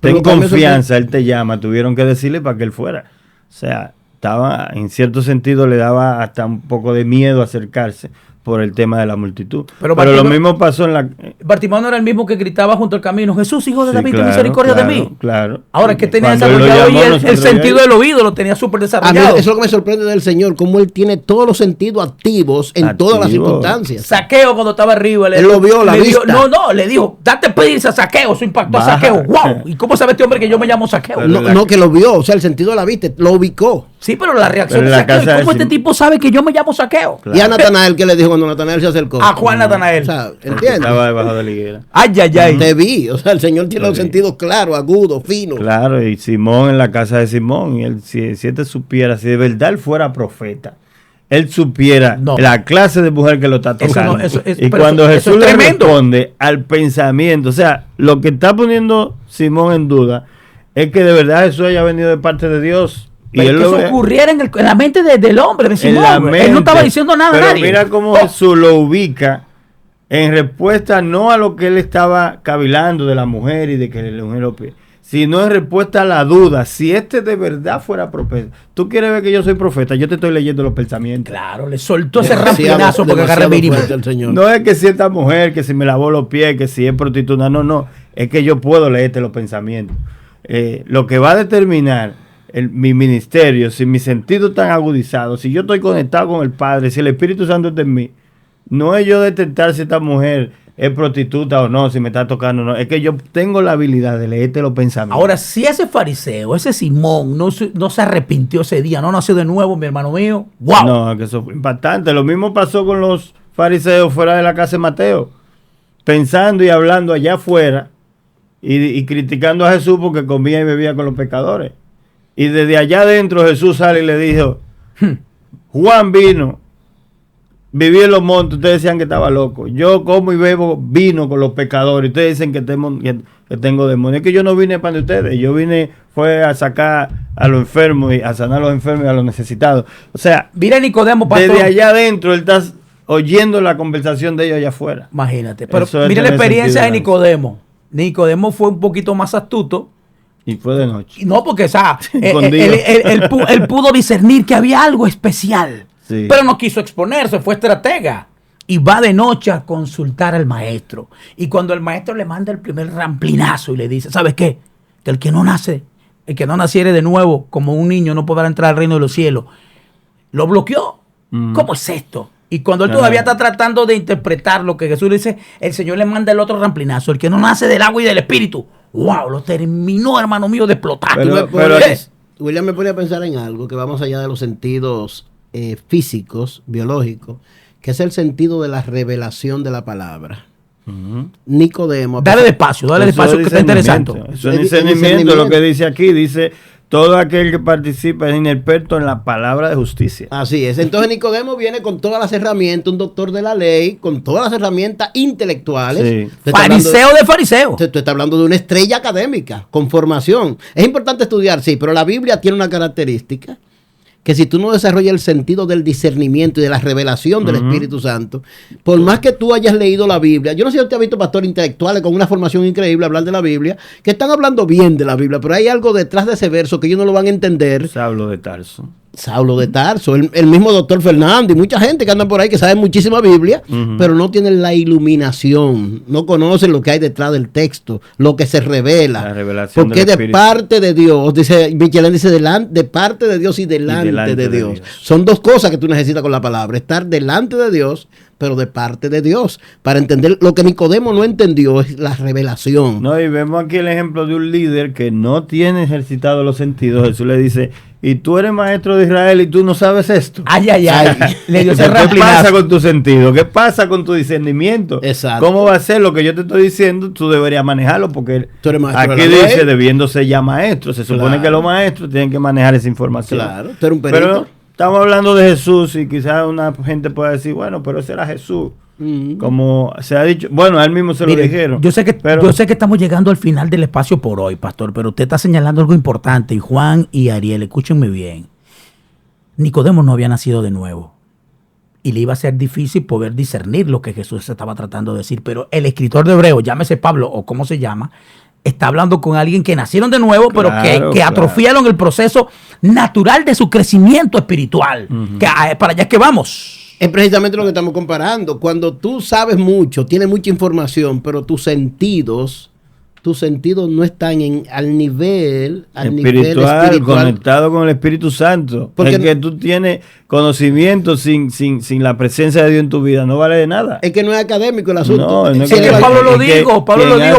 Ten confianza, él te llama. Tuvieron que decirle para que él fuera. O sea, estaba, en cierto sentido, le daba hasta un poco de miedo acercarse por el tema de la multitud. Pero lo mismo pasó en la... Bartimeo no era el mismo que gritaba junto al camino, Jesús, hijo de David, ten misericordia de mí. Claro. Ahora que tenía desarrollado el sentido del oído, lo tenía súper desarrollado. A mí, eso es lo que me sorprende del Señor, cómo Él tiene todos los sentidos activos en todas las circunstancias. Saqueo, cuando estaba arriba, él lo vio, la vista. Le dijo, date prisa, Saqueo, eso impactó a Saqueo. ¡Wow! ¿Y cómo sabe este hombre que yo me llamo Saqueo? No, que lo vio, o sea, el sentido de la vista, lo ubicó. Sí, pero la reacción de Saqueo, ¿y cómo este tipo sabe que yo me llamo Saqueo? Claro. Y a Natanael, ¿qué le dijo cuando Natanael se acercó? A Juan Natanael. O sea, ¿entiendes? Estaba debajo de la higuera. Ay. Te vi. O sea, el Señor tiene los sentidos claros, agudos, finos. Claro, y Simón en la casa de Simón. Y él, si él supiera, si de verdad él fuera profeta, él supiera la clase de mujer que lo está tocando. Y cuando Jesús le responde al pensamiento, o sea, lo que está poniendo Simón en duda es que de verdad Jesús haya venido de parte de Dios. Y él que eso ocurriera en la mente del hombre, de Simón. Él no estaba diciendo nada a nadie. Mira cómo Jesús lo ubica en respuesta no a lo que él estaba cavilando de la mujer y de que la mujer lo pide, sino en respuesta a la duda. Si este de verdad fuera profeta, tú quieres ver que yo soy profeta, yo te estoy leyendo los pensamientos. Claro, le soltó ese rampinazo porque agarra mínimo. No es que si esta mujer, que si me lavó los pies, que si es prostituta, no. Es que yo puedo leerte los pensamientos. Lo que va a determinar mi ministerio, si mis sentidos están agudizados, si yo estoy conectado con el Padre, si el Espíritu Santo está en mí, no es yo detectar si esta mujer es prostituta o no, si me está tocando o no, es que yo tengo la habilidad de leerte los pensamientos. Ahora, si ese fariseo, ese Simón, no se arrepintió ese día, no nació de nuevo, mi hermano mío, ¡wow! No, que eso fue impactante. Lo mismo pasó con los fariseos fuera de la casa de Mateo, pensando y hablando allá afuera y criticando a Jesús porque comía y bebía con los pecadores. Y desde allá adentro Jesús sale y le dijo, Juan vino, viví en los montes, ustedes decían que estaba loco. Yo como y bebo vino con los pecadores, ustedes dicen que tengo demonios. Es que yo no vine para de ustedes, yo fue a sacar a los enfermos y a sanar a los enfermos y a los necesitados. O sea, mira Nicodemo, pastor. Desde allá adentro él está oyendo la conversación de ellos allá afuera. Imagínate, pero mira la experiencia de Nicodemo. Nicodemo fue un poquito más astuto. Y fue de noche. No, porque o sea, él pudo discernir que había algo especial. Sí. Pero no quiso exponerse, fue estratega. Y va de noche a consultar al maestro. Y cuando el maestro le manda el primer ramplinazo y le dice, ¿sabes qué? Que el que no naciere de nuevo como un niño no podrá entrar al reino de los cielos. Lo bloqueó. ¿Cómo es esto? Y cuando él todavía está tratando de interpretar lo que Jesús le dice, el Señor le manda el otro ramplinazo. El que no nace del agua y del espíritu. ¡Wow! Lo terminó, hermano mío, de explotar. William me pone a pensar en algo que va más allá de los sentidos físicos, biológicos, que es el sentido de la revelación de la palabra. Nicodemo. Dale despacio, que está interesante. Eso es discernimiento, lo que dice aquí. Dice, todo aquel que participa es inexperto en la palabra de justicia. Así es. Entonces Nicodemo viene con todas las herramientas, un doctor de la ley, con todas las herramientas intelectuales. Sí. Fariseo de fariseo. Tú estás hablando de una estrella académica, con formación. Es importante estudiar, sí, pero la Biblia tiene una característica, que si tú no desarrollas el sentido del discernimiento y de la revelación del Espíritu Santo, por más que tú hayas leído la Biblia, yo no sé si usted ha visto pastores intelectuales con una formación increíble hablar de la Biblia, que están hablando bien de la Biblia, pero hay algo detrás de ese verso que ellos no lo van a entender. Saulo de Tarso. Saulo de Tarso, el mismo doctor Fernando y mucha gente que anda por ahí que sabe muchísima Biblia, pero no tienen la iluminación, no conocen lo que hay detrás del texto, lo que se revela. La revelación porque de parte de Dios, dice Michelén, dice de parte de Dios y delante de Dios. Son dos cosas que tú necesitas con la palabra, estar delante de Dios, pero de parte de Dios. Para entender lo que Nicodemo no entendió es la revelación. No, y vemos aquí el ejemplo de un líder que no tiene ejercitado los sentidos. Jesús le dice, y tú eres maestro de Israel y tú no sabes esto. Ay. Le dio ese ¿Qué pasa con tu sentido? ¿Qué pasa con tu discernimiento? Exacto. ¿Cómo va a ser lo que yo te estoy diciendo? Tú deberías manejarlo porque tú eres maestro aquí dice debiéndose ya maestro. Se supone que los maestros tienen que manejar esa información. Claro, tú eres un perito. Pero estamos hablando de Jesús y quizás una gente pueda decir, bueno, pero ese era Jesús. Como se ha dicho, bueno, a él mismo se lo dijeron. Yo sé que estamos llegando al final del espacio por hoy, pastor, pero usted está señalando algo importante. Y Juan y Ariel, escúchenme bien. Nicodemo no había nacido de nuevo. Y le iba a ser difícil poder discernir lo que Jesús estaba tratando de decir. Pero el escritor de Hebreo, llámese Pablo o cómo se llama, está hablando con alguien que nacieron de nuevo, pero que atrofiaron el proceso natural de su crecimiento espiritual. Que para allá es que vamos. Es precisamente lo que estamos comparando. Cuando tú sabes mucho, tienes mucha información, pero tus sentidos no están al nivel espiritual, conectado con el Espíritu Santo. Porque que tú tienes conocimiento sin la presencia de Dios en tu vida no vale de nada. Es que no es académico el asunto. No es que Pablo lo dijo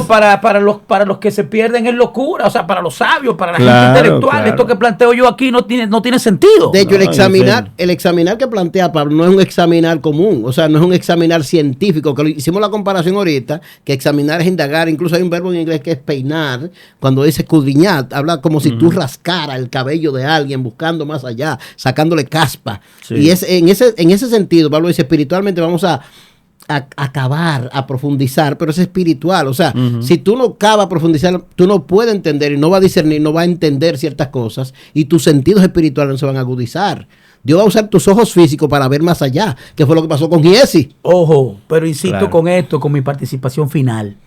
para los que se pierden es locura, o sea, para los sabios, para la gente intelectual. Esto que planteo yo aquí no tiene sentido. De hecho, el examinar que plantea Pablo no es un examinar común, o sea, no es un examinar científico, que hicimos la comparación ahorita, que examinar es indagar, incluso hay un verbo en inglés que es peinar, cuando dice escudriñar, habla como si tú rascaras el cabello de alguien buscando más allá, sacándole caspa. Sí. Y en ese sentido, Pablo dice, espiritualmente vamos a acabar, a profundizar, pero es espiritual. O sea, si tú no acabas a profundizar, tú no puedes entender y no vas a discernir, no vas a entender ciertas cosas y tus sentidos espirituales no se van a agudizar. Dios va a usar tus ojos físicos para ver más allá, que fue lo que pasó con Giesi. Ojo, pero insisto con esto, con mi participación final.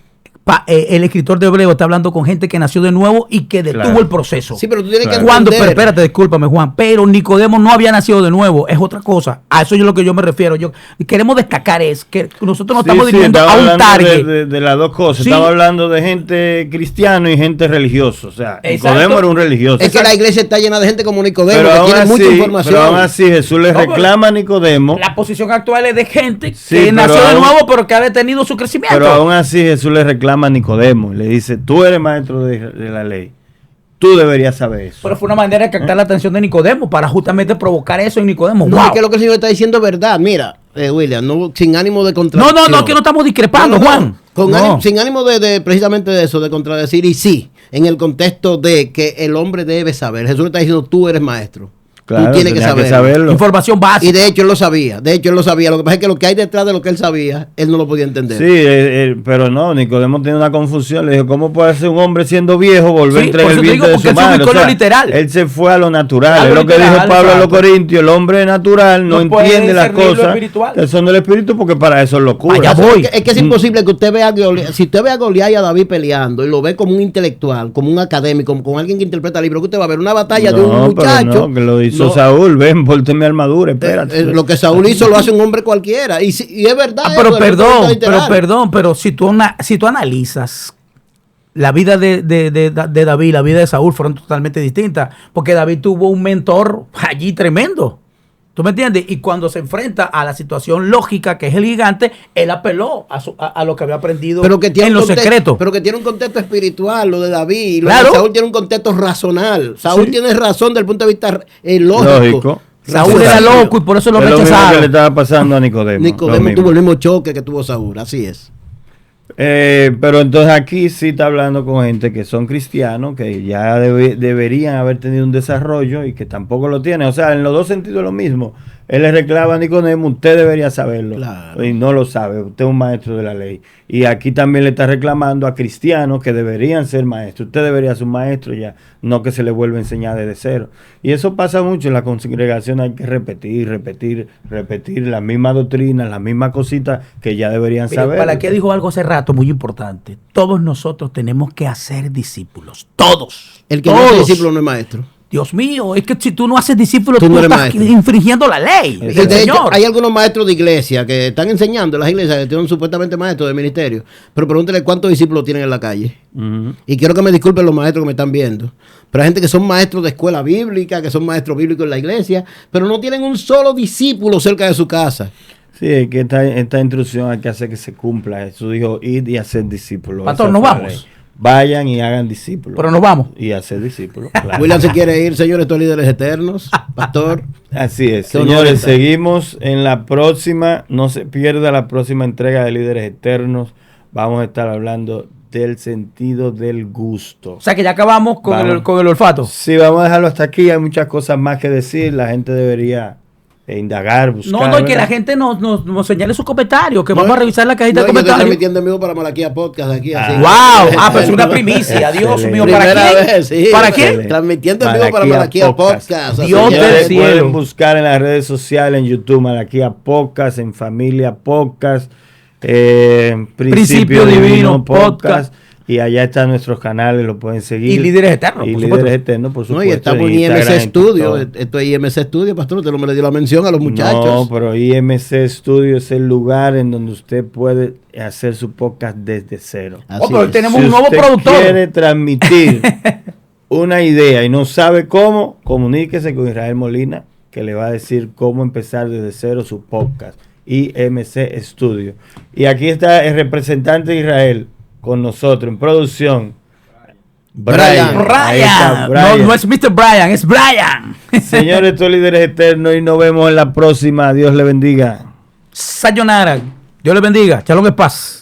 El escritor de Hebreo está hablando con gente que nació de nuevo y que detuvo el proceso. Sí, pero tú tienes que entender. Pero espérate, discúlpame, Juan. Pero Nicodemo no había nacido de nuevo. Es otra cosa. A eso es lo que yo me refiero. Queremos destacar es que nosotros no estamos dirigiendo a un target. De las dos cosas. Estamos hablando de gente cristiana y gente religiosa. O sea, Nicodemo era un religioso. Es que la iglesia está llena de gente como Nicodemo, que tiene mucha información. Pero aún así Jesús le reclama a Nicodemo. La posición actual es de gente que nació de nuevo, pero que ha detenido su crecimiento. Pero aún así Jesús le reclama a Nicodemo, le dice, tú eres maestro de la ley, tú deberías saber eso. Pero fue una manera de captar la atención de Nicodemo para justamente provocar eso en Nicodemo. No, es que lo que el Señor está diciendo es verdad. Mira, William, no, sin ánimo de No, contradecir. no, que no estamos discrepando, Juan. Sin ánimo de precisamente de eso, de contradecir, y sí, en el contexto de que el hombre debe saber. Jesús le está diciendo, tú eres maestro. Claro, tú tienes que saberlo. Información básica. Y de hecho él lo sabía. Lo que pasa es que lo que hay detrás de lo que él sabía, él no lo podía entender. Sí, pero no, Nicodemo tiene una confusión. Le dijo, ¿cómo puede ser un hombre siendo viejo volver a entrar en el vientre de su madre? O sea, literal. Él se fue a lo natural. Es lo que literal, dijo Pablo a los exacto. Corintios. El hombre natural no entiende las cosas que son del espíritu porque para eso es locura. Allá voy. Es que es imposible que usted vea si usted ve a Goliat y a David peleando y lo ve como un intelectual, como un académico, como alguien que interpreta libros, que usted va a ver una batalla de un muchacho. No, que lo hizo Saúl. Ven, ponte mi armadura, espérate. Lo que Saúl hizo lo hace un hombre cualquiera. Y es verdad. Pero si tú analizas la vida de David y la vida de Saúl fueron totalmente distintas, porque David tuvo un mentor allí tremendo. ¿Tú me entiendes? Y cuando se enfrenta a la situación lógica, que es el gigante, él apeló a lo que había aprendido en los secretos. Pero que tiene un contexto espiritual, lo de David. Y claro. Lo de Saúl tiene un contexto racional. Saúl tiene razón desde el punto de vista lógico. Saúl era loco y por eso lo rechazaron. Lo mismo que le estaba pasando a Nicodemo. Nicodemo tuvo el mismo choque que tuvo Saúl, así es. Pero entonces aquí sí está hablando con gente que son cristianos, que ya deberían haber tenido un desarrollo y que tampoco lo tienen. O sea, en los dos sentidos es lo mismo. Él le reclama a Nicodemo, usted debería saberlo. Claro. Y no lo sabe, usted es un maestro de la ley. Y aquí también le está reclamando a cristianos que deberían ser maestros. Usted debería ser un maestro ya, no que se le vuelva a enseñar desde cero. Y eso pasa mucho en la congregación, hay que repetir las mismas doctrinas, las mismas cositas que ya deberían saber. Para qué dijo algo hace rato muy importante. Todos nosotros tenemos que hacer discípulos. Todos. El que no es discípulo no es maestro. Dios mío, es que si tú no haces discípulos, tú no estás maestro. infringiendo la ley. De hecho, hay algunos maestros de iglesia que están enseñando en las iglesias, que tienen supuestamente maestros de ministerio, pero pregúntele cuántos discípulos tienen en la calle. Y quiero que me disculpen los maestros que me están viendo, pero hay gente que son maestros de escuela bíblica, que son maestros bíblicos en la iglesia, pero no tienen un solo discípulo cerca de su casa. Sí, es que esta instrucción hay que hacer que se cumpla. Jesús dijo, id y hacer discípulos. Pastor, nos vamos. Vayan y hagan discípulos. Pero nos vamos. Y hacer discípulos. Claro. William se quiere ir, señores, estos líderes eternos. Pastor. Así es. Señores, seguimos en la próxima. No se pierda la próxima entrega de Líderes Eternos. Vamos a estar hablando del sentido del gusto. O sea que ya acabamos con el olfato. Sí, vamos a dejarlo hasta aquí. Hay muchas cosas más que decir. La gente debería indagar, buscar. No, y que la gente nos señale sus comentarios, que vamos a revisar la cajita de comentarios. Yo estoy transmitiendo en vivo para Malaquía Podcast aquí. Así. ¡Wow! Pues es una primicia. Dios mío, ¿para quién? Sí, ¿Para quién? Transmitiendo en vivo para Malaquía Podcast. Dios del cielo. Pueden buscar en las redes sociales, en YouTube, Malaquía Podcast, en Familia Podcast, Principio Divino Podcast. Y allá están nuestros canales, lo pueden seguir. Y Líderes Eternos, por supuesto. Líderes Eternos, por supuesto. No, y estamos en IMC Studio. Esto es IMC Studio, pastor. Usted no me le dio la mención a los muchachos. No, pero IMC Studio es el lugar en donde usted puede hacer su podcast desde cero. Pero tenemos un nuevo productor. Si quiere transmitir una idea y no sabe cómo, comuníquese con Israel Molina, que le va a decir cómo empezar desde cero su podcast. IMC Studio. Y aquí está el representante de Israel con nosotros en producción. Brian. No es Mr. Brian, es Brian. Señores, estos líderes eternos y nos vemos en la próxima. Dios le bendiga. Sayonara. Dios le bendiga. Shalom es paz.